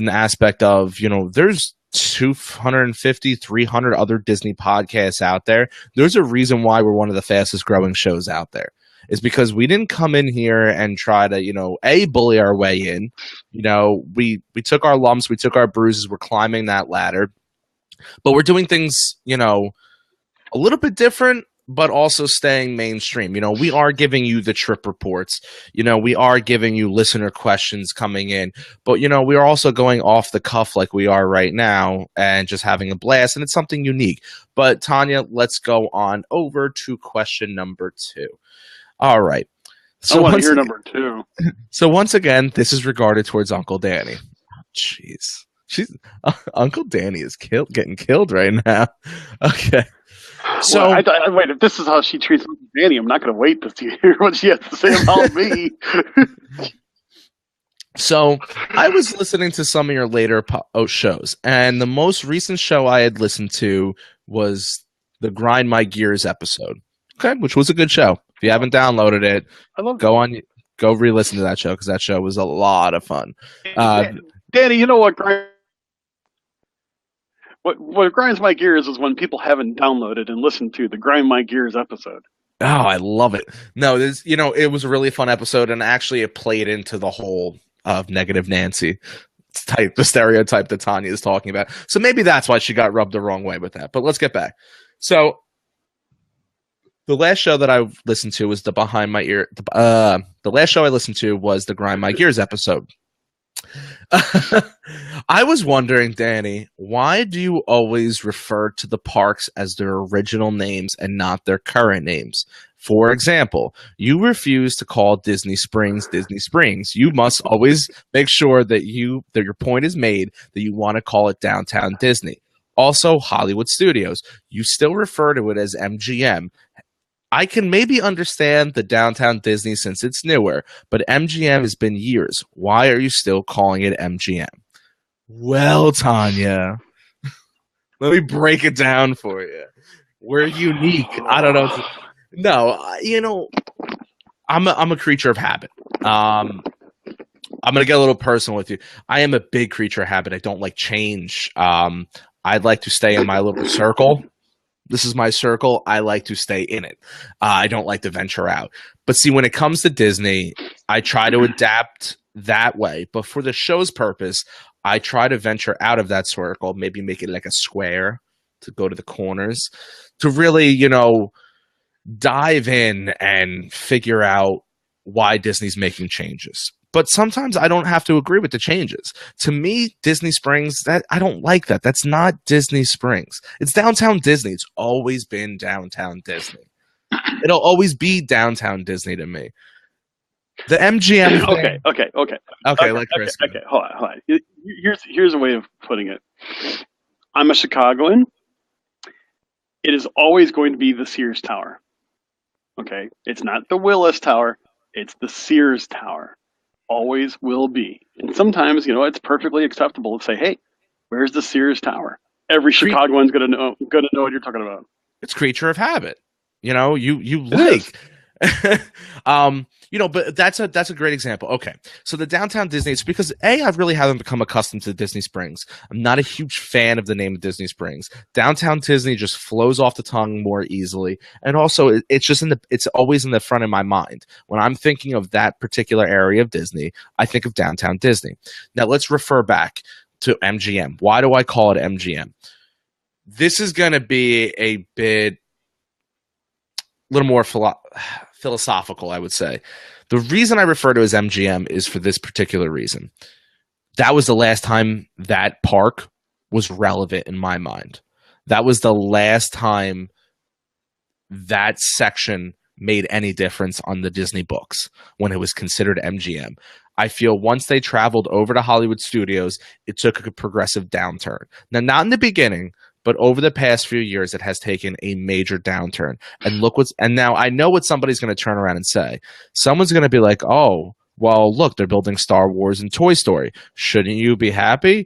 the aspect of, there's 250, 300 other Disney podcasts out there. There's a reason why we're one of the fastest growing shows out there. is because we didn't come in here and try to, bully our way in. We took our lumps, we took our bruises, we're climbing that ladder, but we're doing things, a little bit different, but also staying mainstream. We are giving you the trip reports. We are giving you listener questions coming in, but we are also going off the cuff like we are right now and just having a blast, and it's something unique. But Tanya, let's go on over to question number 2. All right. So I want to hear number 2. So once again, this is regarded towards Uncle Danny. Jeez. Uncle Danny is getting killed right now. Okay. So wait, if this is how she treats Uncle Danny, I'm not going to wait to hear what she has to say about me. So I was listening to some of your later shows, and the most recent show I had listened to was the Grind My Gears episode. Okay, which was a good show. If you haven't downloaded it, go re-listen to that show, because that show was a lot of fun. Danny, you know what What grinds my gears is when people haven't downloaded and listened to the Grind My Gears episode. Oh, I love it. No, it was a really fun episode, and actually it played into the whole of Negative Nancy type, the stereotype that Tanya is talking about. So maybe that's why she got rubbed the wrong way with that. But let's get back. So the last show that I listened to was the last show I listened to was the Grind My Gears episode. I was wondering, Danny, why do you always refer to the parks as their original names and not their current names? For example, you refuse to call Disney Springs Disney Springs. You must always make sure that your point is made that you want to call it Downtown Disney. Also, Hollywood Studios, you still refer to it as MGM. I can maybe understand the Downtown Disney since it's newer, but MGM has been years. Why are you still calling it MGM? Well, Tanya, let me break it down for you. We're unique. I don't know. No, I'm a creature of habit. I'm going to get a little personal with you. I am a big creature of habit. I don't like change. I'd like to stay in my little circle. This is my circle. I like to stay in it. I don't like to venture out. But see, when it comes to Disney, I try to adapt that way. But for the show's purpose, I try to venture out of that circle, maybe make it like a square to go to the corners, to really, dive in and figure out why Disney's making changes. But sometimes I don't have to agree with the changes. To me, Disney Springs, I don't like that. That's not Disney Springs. It's Downtown Disney. It's always been Downtown Disney. It'll always be Downtown Disney to me. The MGM thing. Okay, like Chris. Okay, hold on. Here's a way of putting it. I'm a Chicagoan. It is always going to be the Sears Tower. Okay? It's not the Willis Tower. It's the Sears Tower. Always will be. And sometimes, it's perfectly acceptable to say, hey, where's the Sears Tower? Every Chicagoan's gonna know what you're talking about. It's creature of habit. You like but that's a great example. Okay. So the Downtown Disney, it's because I really haven't become accustomed to Disney Springs. I'm not a huge fan of the name of Disney Springs. Downtown Disney just flows off the tongue more easily. And also it's always in the front of my mind. When I'm thinking of that particular area of Disney, I think of Downtown Disney. Now let's refer back to MGM. Why do I call it MGM? This is going to be a little more philosophical, I would say. The reason I refer to it as MGM is for this particular reason. That was the last time that park was relevant in my mind. That was the last time that section made any difference on the Disney books when it was considered MGM. I feel once they traveled over to Hollywood Studios, it took a progressive downturn. Now, not in the beginning, but over the past few years, it has taken a major downturn. And now I know what somebody's going to turn around and say. Someone's going to be like, oh, well, look, they're building Star Wars and Toy Story. Shouldn't you be happy?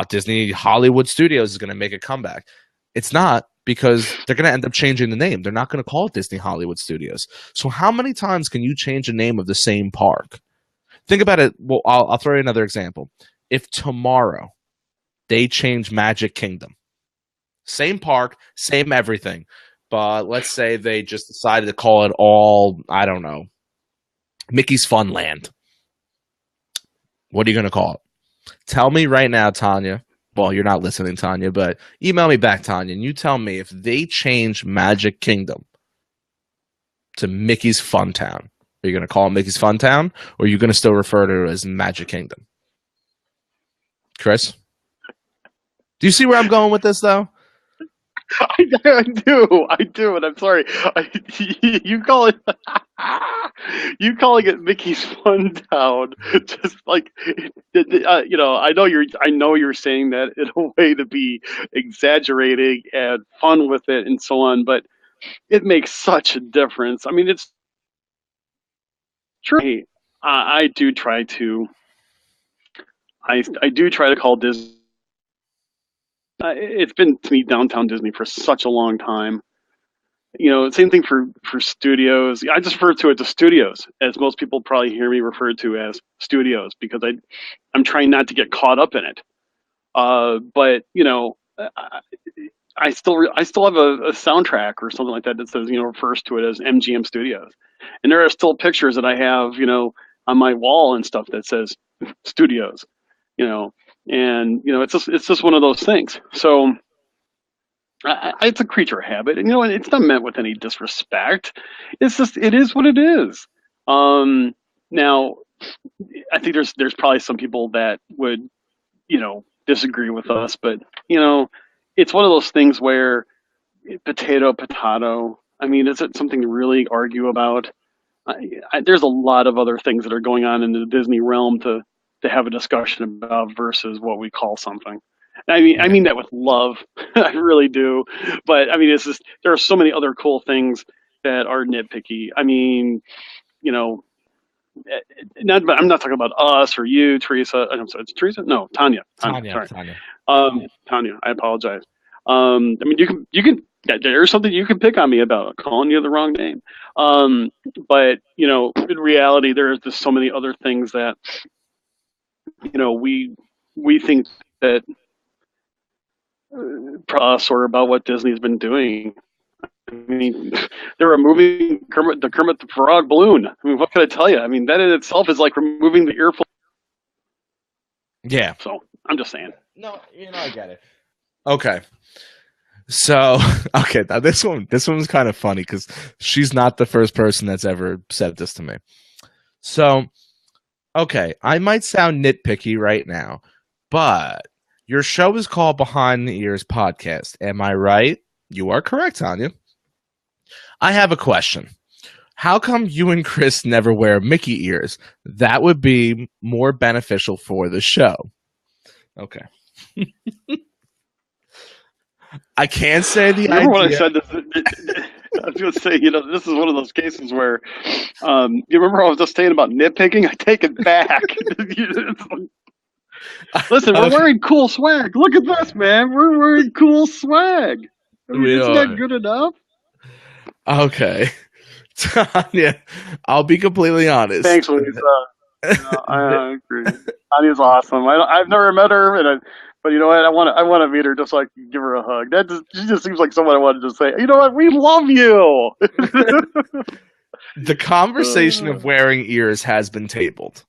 Disney Hollywood Studios is going to make a comeback. It's not, because they're going to end up changing the name. They're not going to call it Disney Hollywood Studios. So how many times can you change the name of the same park? Think about it. Well, I'll throw you another example. If tomorrow they change Magic Kingdom, same park, same everything, but let's say they just decided to call it all, I don't know, Mickey's Fun Land. What are you going to call it? Tell me right now, Tanya. Well, you're not listening, Tanya, but email me back, Tanya, and you tell me if they change Magic Kingdom to Mickey's Fun Town. Are you going to call it Mickey's Fun Town, or are you going to still refer to it as Magic Kingdom? Chris? Do you see where I'm going with this, though? I do, and I'm sorry. You call it, you calling it Mickey's Fun Town, just like, I know you're saying that in a way to be exaggerating and fun with it and so on, but it makes such a difference. I mean, it's true. I do try to, I do try to call Disney. It's been to me Downtown Disney for such a long time. Same thing for studios. I just refer to it to studios, as most people probably hear me refer to as studios, because I'm trying not to get caught up in it. But I still have a soundtrack or something like that that says refers to it as MGM Studios, and there are still pictures that I have on my wall and stuff that says studios. And it's just one of those things. So it's a creature of habit, and it's not meant with any disrespect. It's just it is what it is. Now, I think there's probably some people that would disagree with us, but it's one of those things where potato. I mean, is it something to really argue about? There's a lot of other things that are going on in the Disney realm to have a discussion about versus what we call something. I mean that with love. I really do. But I mean, it's just there are so many other cool things that are nitpicky. I mean, I'm not talking about us or you, Teresa. I'm sorry, it's Teresa? No, Tanya. Sorry. Tanya. Tanya, I apologize. I mean, you can. There's something you can pick on me about calling you the wrong name. But in reality, there's just so many other things that we think that us or about what Disney's been doing. I mean, they're removing the Kermit the Frog balloon. I mean, what can I tell you? I mean, that in itself is like removing the earful. Yeah. So I'm just saying. No, I get it. Okay. So, okay, now this one's kind of funny because she's not the first person that's ever said this to me. So, okay, I might sound nitpicky right now, but your show is called Behind the Ears Podcast. Am I right? You are correct, Tanya. I have a question. How come you and Chris never wear Mickey ears? That would be more beneficial for the show. Okay. I can't say the Remember idea. when I said this? I was going to say, this is one of those cases where, you remember I was just saying about nitpicking? I take it back. Listen, we're wearing cool swag. Look at this, man. We're wearing cool swag. I mean, isn't that good enough? Okay. Tanya, I'll be completely honest. Thanks, Lisa. I agree. Tanya's awesome. I've never met her, but you know what? I want to meet her, just like give her a hug. She just seems like someone I wanted to say, you know what? We love you. The conversation of wearing ears has been tabled.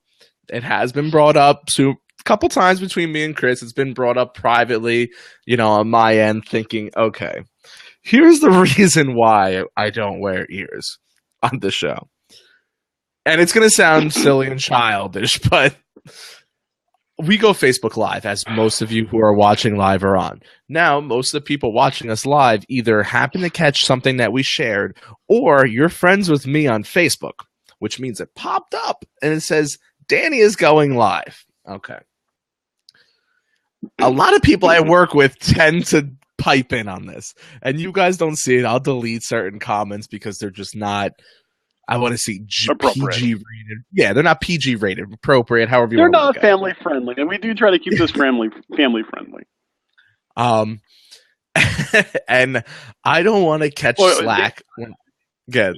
It has been brought up a couple times between me and Chris. It's been brought up privately, on my end, thinking, okay, here's the reason why I don't wear ears on the show. And it's going to sound silly and childish, but we go Facebook Live, as most of you who are watching live are on. Now, most of the people watching us live either happen to catch something that we shared, or you're friends with me on Facebook, which means it popped up and it says, Danny is going live. Okay. A lot of people I work with tend to pipe in on this, and you guys don't see it. I'll delete certain comments because they're just not, I want to see PG rated. Yeah, they're not PG rated, appropriate, however you want to look at it. They're not family friendly, and we do try to keep this family friendly. And I don't want to catch slack. Good.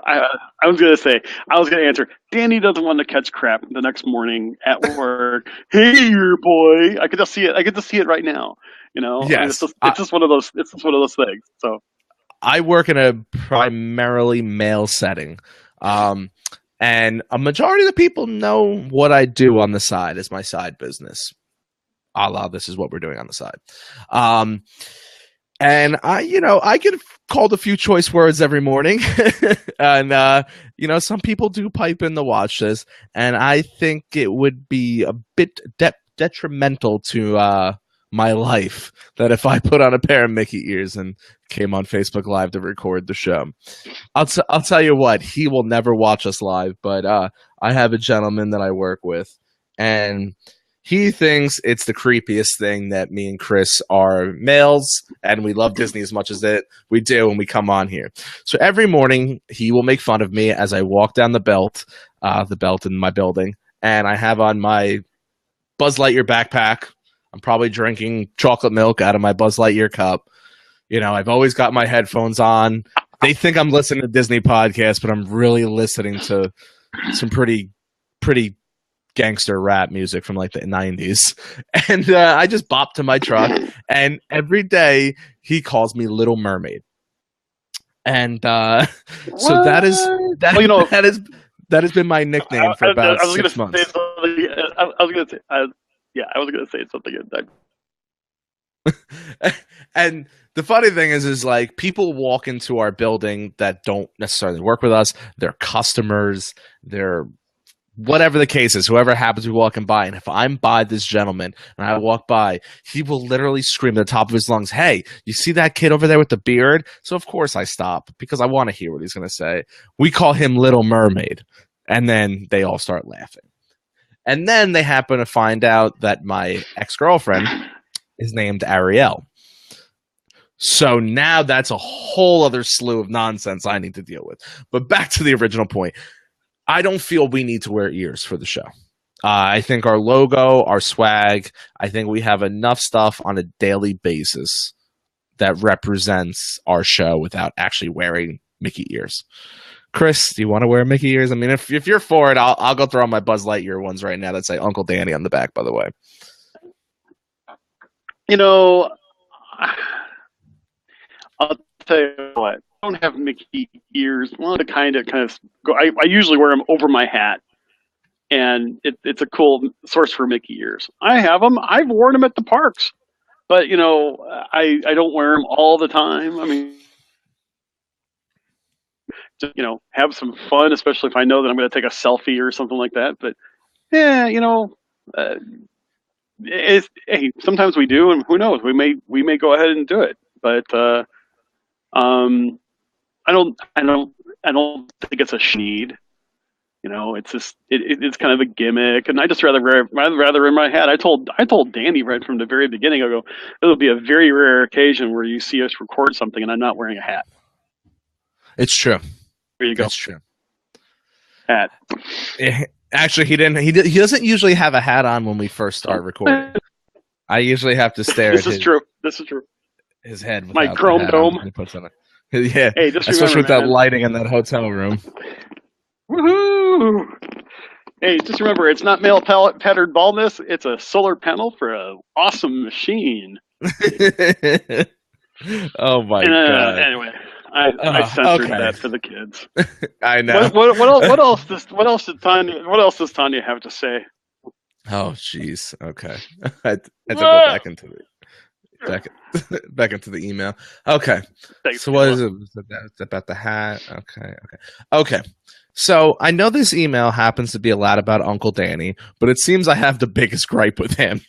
I was gonna say, I was gonna answer. Danny doesn't want to catch crap the next morning at work. Hey, your boy! I could just see it. I get to see it right now. Yes. It's just one of those. It's just one of those things. So I work in a primarily male setting. And a majority of the people know what I do on the side as my side business. A la, this is what we're doing on the side. And I get called a few choice words every morning. And, some people do pipe in to watch this. And I think it would be a bit detrimental to my life that if I put on a pair of Mickey ears and came on Facebook Live to record the show. I'll tell you what, he will never watch us live, but I have a gentleman that I work with, and he thinks it's the creepiest thing that me and Chris are males, and we love Disney as much as we do when we come on here. So every morning, he will make fun of me as I walk down the belt in my building, and I have on my Buzz Lightyear backpack. I'm probably drinking chocolate milk out of my Buzz Lightyear cup. I've always got my headphones on. They think I'm listening to Disney podcasts, but I'm really listening to some pretty gangster rap music from like the 90s. And I just bop to my truck, and every day he calls me Little Mermaid. And so that has been my nickname for about 6 months. I was going to say something. And the funny thing is like people walk into our building that don't necessarily work with us. They're customers. They're whatever the case is, whoever happens to be walking by. And if I'm by this gentleman and I walk by, he will literally scream at the top of his lungs, "Hey, you see that kid over there with the beard?" So of course I stop because I want to hear what he's going to say. We call him Little Mermaid. And then they all start laughing. And then they happen to find out that my ex-girlfriend is named Ariel. So now that's a whole other slew of nonsense I need to deal with. But back to the original point. I don't feel we need to wear ears for the show. I think our logo, our swag, I think we have enough stuff on a daily basis that represents our show without actually wearing Mickey ears. Chris, do you want to wear Mickey ears? I mean, if you're for it, I'll go throw on my Buzz Lightyear ones right now that say Uncle Danny on the back, by the way. I'll tell you what. I don't have Mickey ears. Well, to kind of go. I usually wear them over my hat, and it's a cool source for Mickey ears. I have them. I've worn them at the parks, but I don't wear them all the time. I mean, just, have some fun, especially if I know that I'm going to take a selfie or something like that. But yeah, hey, sometimes we do, and who knows? We may go ahead and do it, but I don't think it's a need. It's just it's kind of a gimmick, and I just rather in my hat. I told Danny right from the very beginning. I go, it'll be a very rare occasion where you see us record something and I'm not wearing a hat. It's true. There you go. It's true. Hat. Actually, he didn't. He doesn't usually have a hat on when we first start recording. I usually have to stare at his. This is true. His head. My chrome dome. He puts on it. Yeah. Hey, just especially with man. that lighting in that hotel room. Woohoo! Hey, just remember, it's not male pattern baldness. It's a solar panel for an awesome machine. Oh my god! Anyway, I censored that for the kids. I know. What else does Tanya have to say? Oh jeez. Okay, I had to go back into the email. Okay. Thanks, so what is it? It's about the hat. Okay. So I know this email happens to be a lot about Uncle Danny, but it seems I have the biggest gripe with him.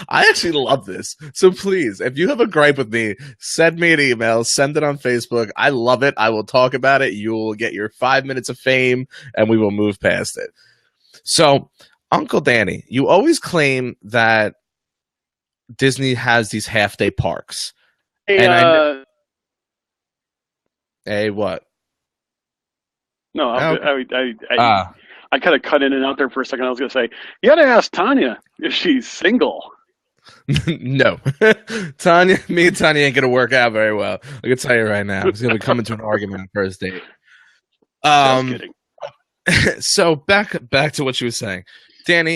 I actually love this. So please, if you have a gripe with me, send me an email, send it on Facebook. I love it. I will talk about it. You will get your 5 minutes of fame and we will move past it. So, Uncle Danny, you always claim that Disney has these half-day parks. Hey, hey, what? No, I kind of cut in and out there for a second. I was going to say, you got to ask Tanya if she's single. No. Me and Tanya ain't going to work out very well. I can tell you right now. It's going to be coming to an argument on first date. Just kidding. So back to what you were saying.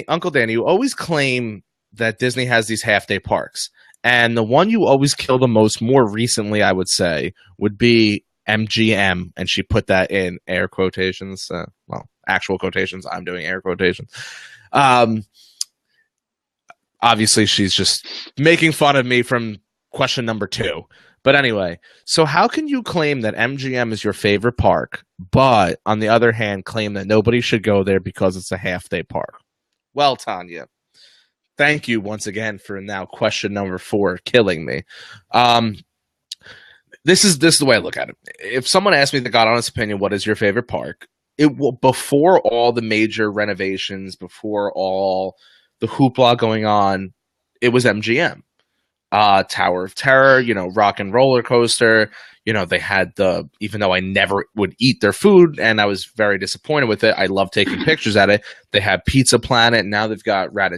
Uncle Danny, you always claim that Disney has these half-day parks. And the one you always kill the most, more recently, I would say, would be MGM. And she put that in air quotations. Well, actual quotations. I'm doing air quotations. Obviously, she's just making fun of me from question number 2. But anyway, so how can you claim that MGM is your favorite park, but on the other hand, claim that nobody should go there because it's a half-day park? Well, Tanya, thank you once again for now question number 4 killing me. This is the way I look at it. If someone asked me the God honest opinion, what is your favorite park? It will, before all the major renovations, before all the hoopla going on, it was MGM. Tower of Terror, Rock and Roller Coaster. They had even though I never would eat their food and I was very disappointed with it, I love taking pictures at it. They had Pizza Planet. Now they've got what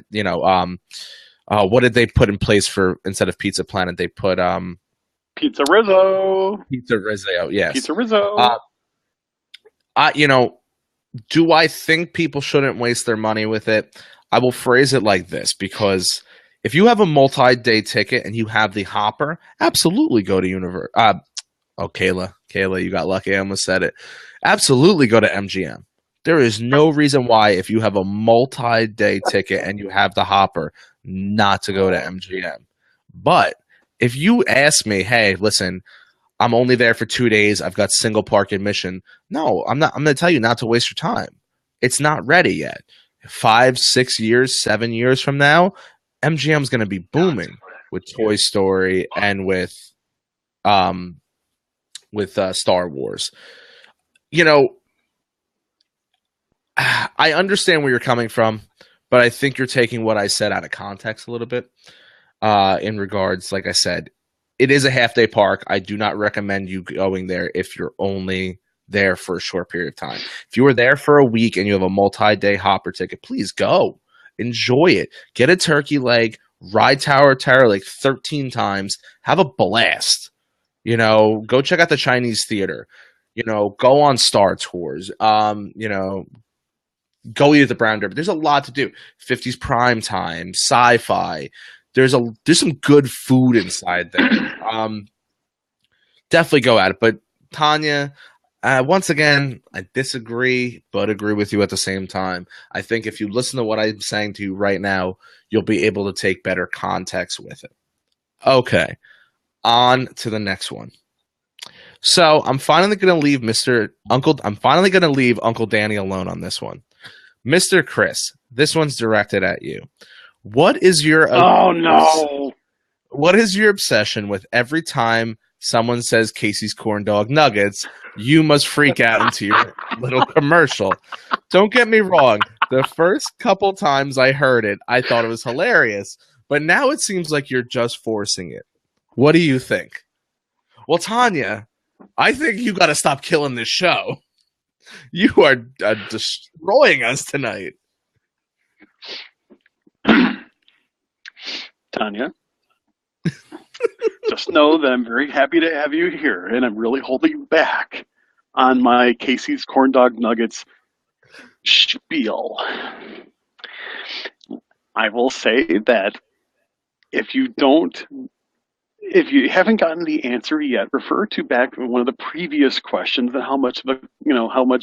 did they put in place for instead of Pizza Planet? They put Pizza Rizzo. Pizza Rizzo, yes. Pizza Rizzo. Do I think people shouldn't waste their money with it? I will phrase it like this, because if you have a multi-day ticket and you have the hopper, absolutely go to Kayla, you got lucky. I almost said it. Absolutely go to MGM. There is no reason why, if you have a multi-day ticket and you have the hopper, not to go to MGM. But if you ask me, hey, listen, I'm only there for 2 days, I've got single park admission. No, I'm not. I'm going to tell you not to waste your time. It's not ready yet. 5, 6 years, 7 years from now, MGM is going to be booming with Toy Story and with Star Wars. I understand where you're coming from, but I think you're taking what I said out of context a little bit. In regards, like I said, it is a half-day park. I do not recommend you going there if you're only there for a short period of time. If you were there for a week and you have a multi-day hopper ticket, please go. Enjoy it. Get a turkey leg. Ride Tower of Terror like 13 times. Have a blast. Go check out the Chinese theater. Go on Star Tours. Go eat at the Brown Derby. There's a lot to do. 50s prime time, sci-fi. There's some good food inside there. Definitely go at it. But Tanya, once again, I disagree, but agree with you at the same time. I think if you listen to what I'm saying to you right now, you'll be able to take better context with it. Okay, on to the next one. So I'm finally going to leave Uncle Danny alone on this one. Mr. Chris, this one's directed at you. What is your What is your obsession with every time someone says Casey's corn dog nuggets, you must freak out into your little commercial? Don't get me wrong. The first couple times I heard it, I thought it was hilarious. But now it seems like you're just forcing it. What do you think? Well, Tanya, I think you got to stop killing this show. You are destroying us tonight. Tanya, just know that I'm very happy to have you here, and I'm really holding you back on my Casey's corn dog nuggets spiel. I will say that if you haven't gotten the answer yet, refer to back to one of the previous questions and how much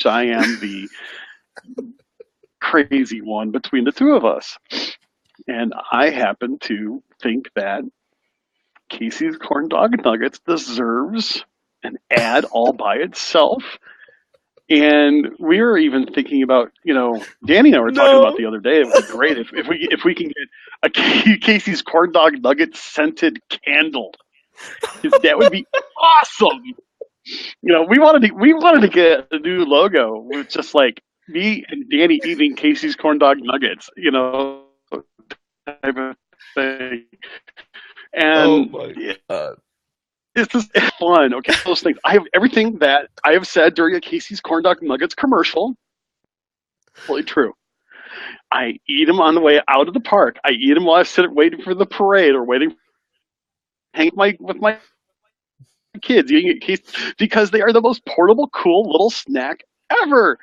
I am the crazy one between the two of us. And I happen to think that Casey's corn dog nuggets deserves an ad all by itself. And we were even thinking about, Danny and I were talking about the other day. It would be great if we can get a Casey's corn dog nugget scented candle. That would be awesome. We wanted to get a new logo with just like me and Danny eating Casey's corn dog nuggets, type of thing. And oh my God. It's just fun. Okay, those things. I have everything that I have said during a Casey's corn dog nuggets commercial. Fully true. I eat them on the way out of the park. I eat them while I sit waiting for the parade or hang with my kids eating because they are the most portable, cool little snack ever.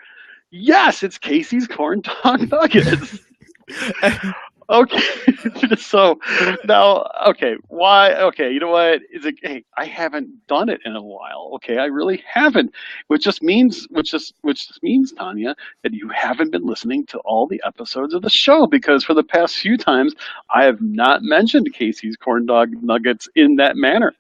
Yes, it's Casey's corn dog nuggets. Okay, so now, okay, why? Okay, you know what? Is it? Hey, I haven't done it in a while. Okay, I really haven't, which just means, Tanya, that you haven't been listening to all the episodes of the show because for the past few times I have not mentioned Casey's corn dog nuggets in that manner.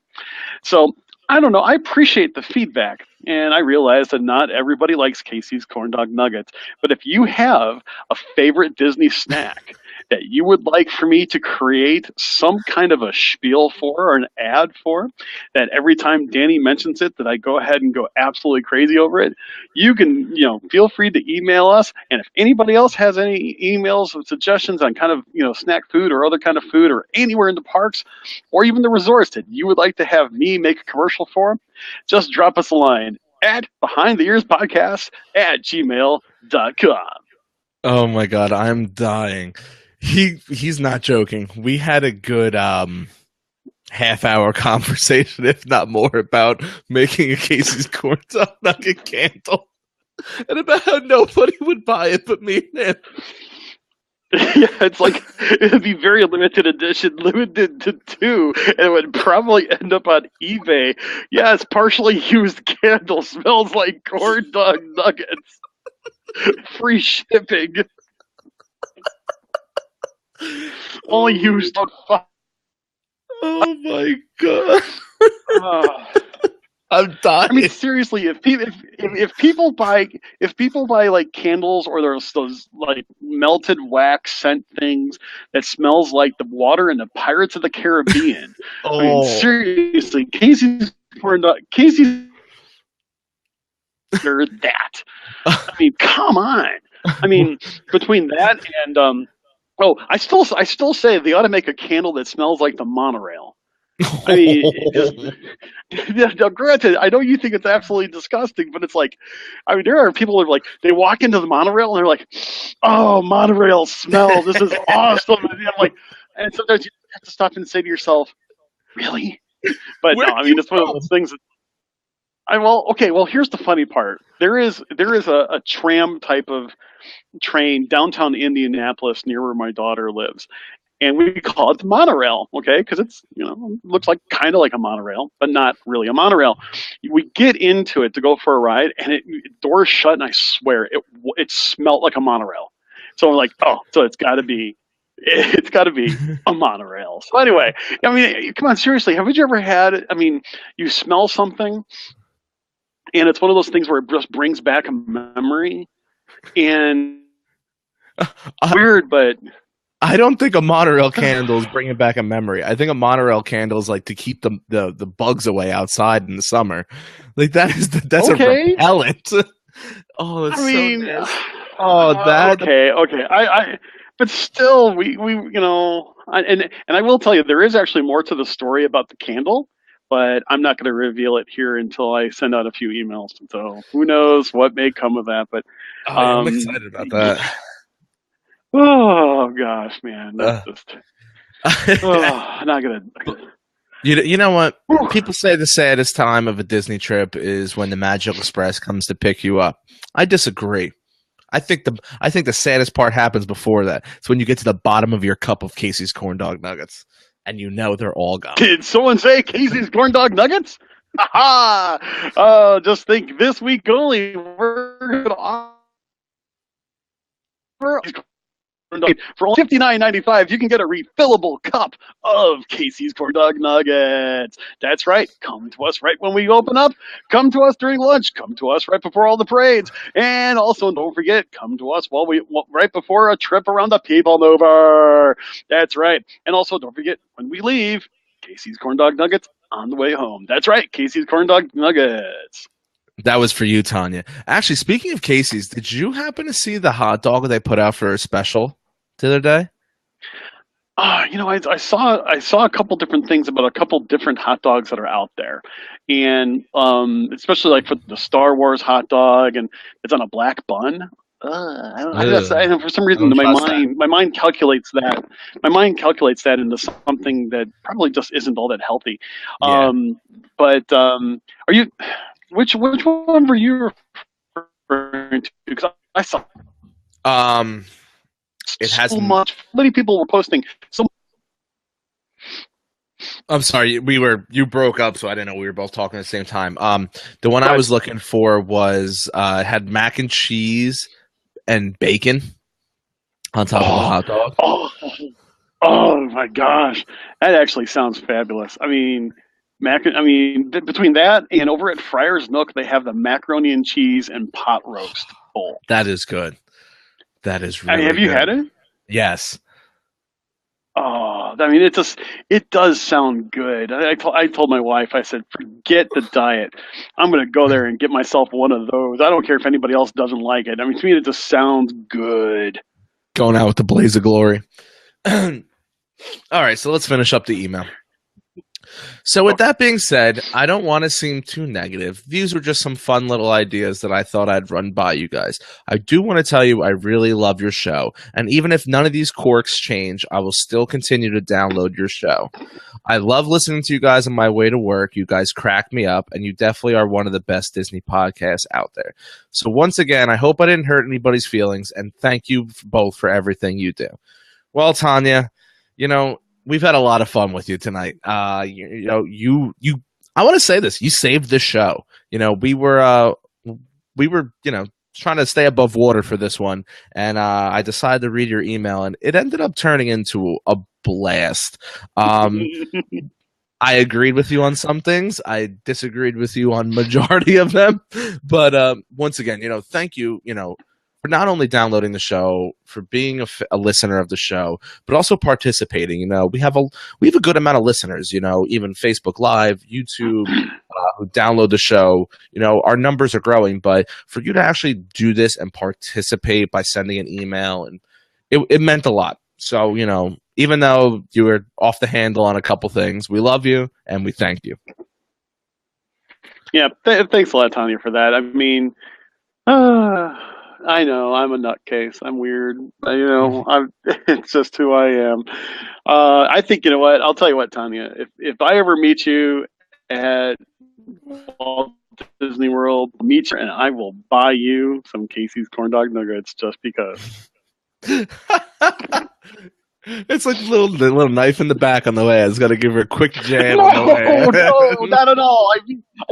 So I don't know. I appreciate the feedback, and I realize that not everybody likes Casey's corn dog nuggets. But if you have a favorite Disney snack that you would like for me to create some kind of a spiel for or an ad for, that every time Danny mentions it, that I go ahead and go absolutely crazy over it, you can, feel free to email us. And if anybody else has any emails with suggestions on kind of, snack food or other kind of food or anywhere in the parks or even the resorts that you would like to have me make a commercial for, just drop us a line at behindtheearspodcast at gmail.com. Oh my god, I'm dying. He's not joking. We had a good half-hour conversation, if not more, about making a Casey's corn dog nugget candle, and about how nobody would buy it but me and him. Yeah, it's like it'd be very limited edition, limited to two, and it would probably end up on eBay. Yes, partially used candle smells like corn dog nuggets. Free shipping. Only used on Oh my god. I'm dying. I mean, seriously, if people buy like candles or those like melted wax scent things that smells like the water in the Pirates of the Caribbean, I mean, seriously, Casey's under that. I mean, come on. I mean, between that and I still say they ought to make a candle that smells like the monorail. I mean, now, granted, I know you think it's absolutely disgusting, but it's like, I mean, there are people who are like, they walk into the monorail and they're like, "Oh, monorail smell! This is awesome!" And I'm like, and sometimes you have to stop and say to yourself, "Really?" But no, I mean, it's one of those things. Well, here's the funny part. There is a tram type of train downtown Indianapolis near where my daughter lives, and we call it the monorail, okay? Because it's looks like kind of like a monorail, but not really a monorail. We get into it to go for a ride, and doors shut, and I swear it smelled like a monorail. So I'm like, oh, so it's got to be a monorail. So anyway, I mean, come on, seriously, haven't you ever had? I mean, you smell something, and it's one of those things where it just brings back a memory, and weird, but. I don't think a monorail candle is bringing back a memory. I think a monorail candle is like to keep the bugs away outside in the summer. Like that's okay. a repellent. Oh, that's mean, so nasty. Oh, that. Okay. But still, and I will tell you, there is actually more to the story about the candle, but I'm not going to reveal it here until I send out a few emails. So who knows what may come of that? But I'm excited about that. Oh gosh, man, that's just. I'm not gonna. You know what? People say the saddest time of a Disney trip is when the Magical Express comes to pick you up. I disagree. I think the saddest part happens before that. It's when you get to the bottom of your cup of Casey's corn dog nuggets, and you know they're all gone. Did someone say Casey's corn dog nuggets? Aha! Just think, this week only, we're gonna offer for only $59.95, you can get a refillable cup of Casey's corn dog nuggets. That's right. Come to us right when we open up. Come to us during lunch. Come to us right before all the parades. And also, don't forget, come to us right before a trip around the People Mover. That's right. And also, don't forget, when we leave, Casey's corn dog nuggets on the way home. That's right. Casey's corn dog nuggets. That was for you, Tanya. Actually, speaking of Casey's, did you happen to see the hot dog they put out for a special the other day? I saw a couple different things about a couple different hot dogs that are out there, and especially like for the Star Wars hot dog, and it's on a black bun. For some reason, my mind calculates that. My mind calculates that into something that probably just isn't all that healthy. Yeah. Are you? Which one were you referring to? Because I saw. It has. So much. Many people were posting. So I'm sorry, you broke up, so I didn't know we were both talking at the same time. The one I was looking for was it had mac and cheese and bacon on top of the hot dog. Oh my gosh, that actually sounds fabulous. I mean, between that and over at Friar's Nook, they have the macaroni and cheese and pot roast bowl. That is good. That is I mean, really have you good. had it? Yes. Oh, I mean, it does sound good. I told my wife, I said, forget the diet. I'm going to go there and get myself one of those. I don't care if anybody else doesn't like it. I mean, to me, it just sounds good. Going out with the blaze of glory. All right, so let's finish up the email. So with that being said, I don't want to seem too negative. These were just some fun little ideas that I thought I'd run by you guys. I do want to tell you I really love your show. And even if none of these quirks change, I will still continue to download your show. I love listening to you guys on my way to work. You guys crack me up, and you definitely are one of the best Disney podcasts out there. So once again, I hope I didn't hurt anybody's feelings, and thank you both for everything you do. Well, Tanya, we've had a lot of fun with you tonight. I want to say this. You saved the show. We were trying to stay above water for this one, and I decided to read your email, and it ended up turning into a blast. I agreed with you on some things. I disagreed with you on majority of them. But once again, thank you, for not only downloading the show, for being a listener of the show, but also participating. We have a good amount of listeners. Even Facebook Live, YouTube, who download the show. Our numbers are growing. But for you to actually do this and participate by sending an email, and it meant a lot. So even though you were off the handle on a couple things, we love you and we thank you. Yeah, thanks a lot, Tanya, for that. I mean, I know I'm a nutcase. I'm weird. It's just who I am. I think, you know what? I'll tell you what, Tanya. If I ever meet you at Walt Disney World, meet you, and I will buy you some Casey's corn dog nuggets just because. It's like a little knife in the back on the way. I was got to give her a quick jab No, on the way. no, not at all. I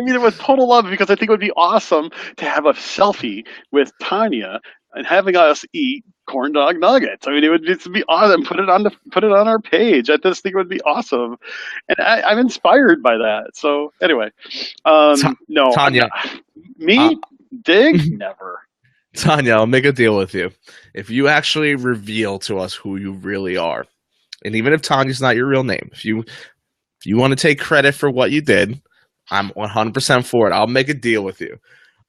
mean, it was total love because I think it would be awesome to have a selfie with Tanya and having us eat corn dog nuggets. I mean, it would just be awesome. Put it on our page. I just think it would be awesome, and I'm inspired by that. So anyway, no, Tanya, dig never. Tanya, I'll make a deal with you. If you actually reveal to us who you really are, and even if Tanya's not your real name, if you want to take credit for what you did, I'm 100% for it. I'll make a deal with you.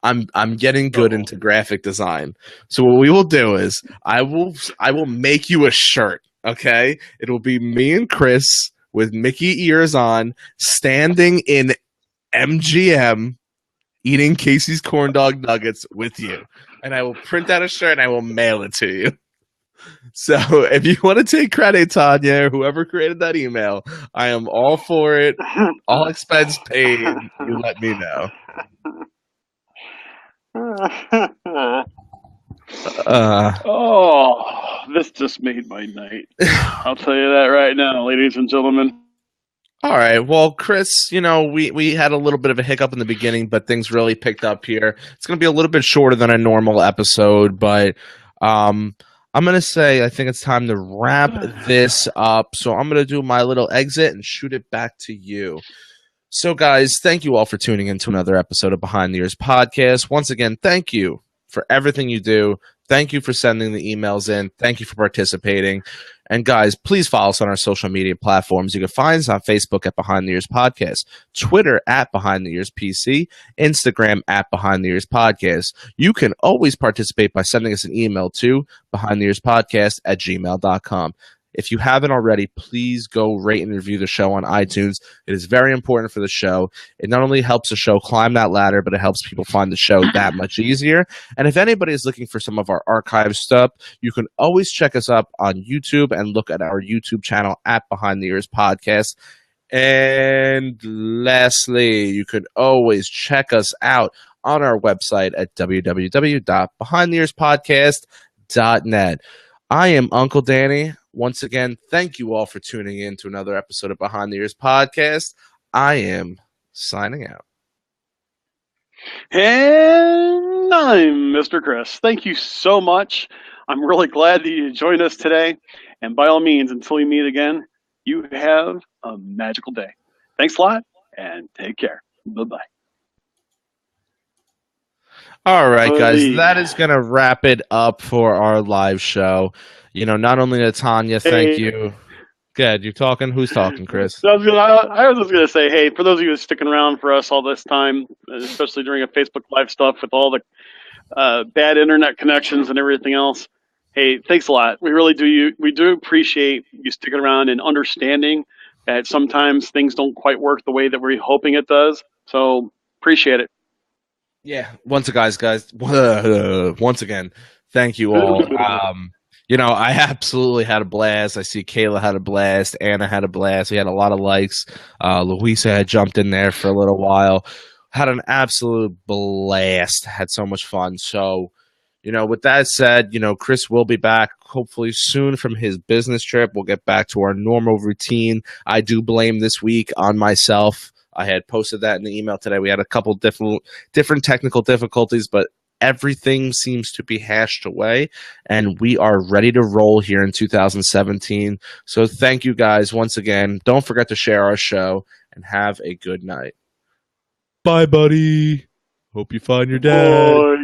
I'm getting good into graphic design. So what we will do is I will make you a shirt, okay? It will be me and Chris with Mickey ears on, standing in MGM eating Casey's corn dog nuggets with you. And I will print out a shirt and I will mail it to you. So if you want to take credit, Tanya, or whoever created that email, I am all for it. All expense paid. You let me know. This just made my night. I'll tell you that right now, ladies and gentlemen. All right. Well, Chris, we had a little bit of a hiccup in the beginning, but things really picked up here. It's going to be a little bit shorter than a normal episode, but I'm going to say I think it's time to wrap this up. So I'm going to do my little exit and shoot it back to you. So, guys, thank you all for tuning in to another episode of Behind the Ears Podcast. Once again, thank you for everything you do. Thank you for sending the emails in. Thank you for participating. And guys, please follow us on our social media platforms. You can find us on Facebook at Behind the Ears Podcast, Twitter at Behind the Ears PC, Instagram at Behind the Ears Podcast. You can always participate by sending us an email to behindtheearspodcast@gmail.com. If you haven't already, please go rate and review the show on iTunes. It is very important for the show. It not only helps the show climb that ladder, but it helps people find the show that much easier. And if anybody is looking for some of our archive stuff, you can always check us up on YouTube and look at our YouTube channel at Behind the Ears Podcast. And lastly, you can always check us out on our website at www.behindtheearspodcast.net. I am Uncle Danny. Once again, thank you all for tuning in to another episode of Behind the Ears podcast. I am signing out. And I'm Mr. Chris. Thank you so much. I'm really glad that you joined us today. And by all means, until we meet again, you have a magical day. Thanks a lot and take care. Bye-bye. All right, guys, that is going to wrap it up for our live show. You know, not only to Tanya, thank you. Good. You talking? Who's talking, Chris? I was just going to say, hey, for those of you sticking around for us all this time, especially during a Facebook Live stuff with all the bad internet connections and everything else, hey, thanks a lot. We really do. We do appreciate you sticking around and understanding that sometimes things don't quite work the way that we're hoping it does. So appreciate it. Yeah. Once again, thank you all. You know, I absolutely had a blast. I see Kayla had a blast. Anna had a blast. We had a lot of likes. Louisa had jumped in there for a little while. Had an absolute blast. Had so much fun. So, you know, with that said, you know, Chris will be back hopefully soon from his business trip. We'll get back to our normal routine. I do blame this week on myself. I had posted that in the email today. We had a couple different technical difficulties, but everything seems to be hashed away, and we are ready to roll here in 2017. So thank you guys once again. Don't forget to share our show, and have a good night. Bye, buddy. Hope you find your dad. Bye.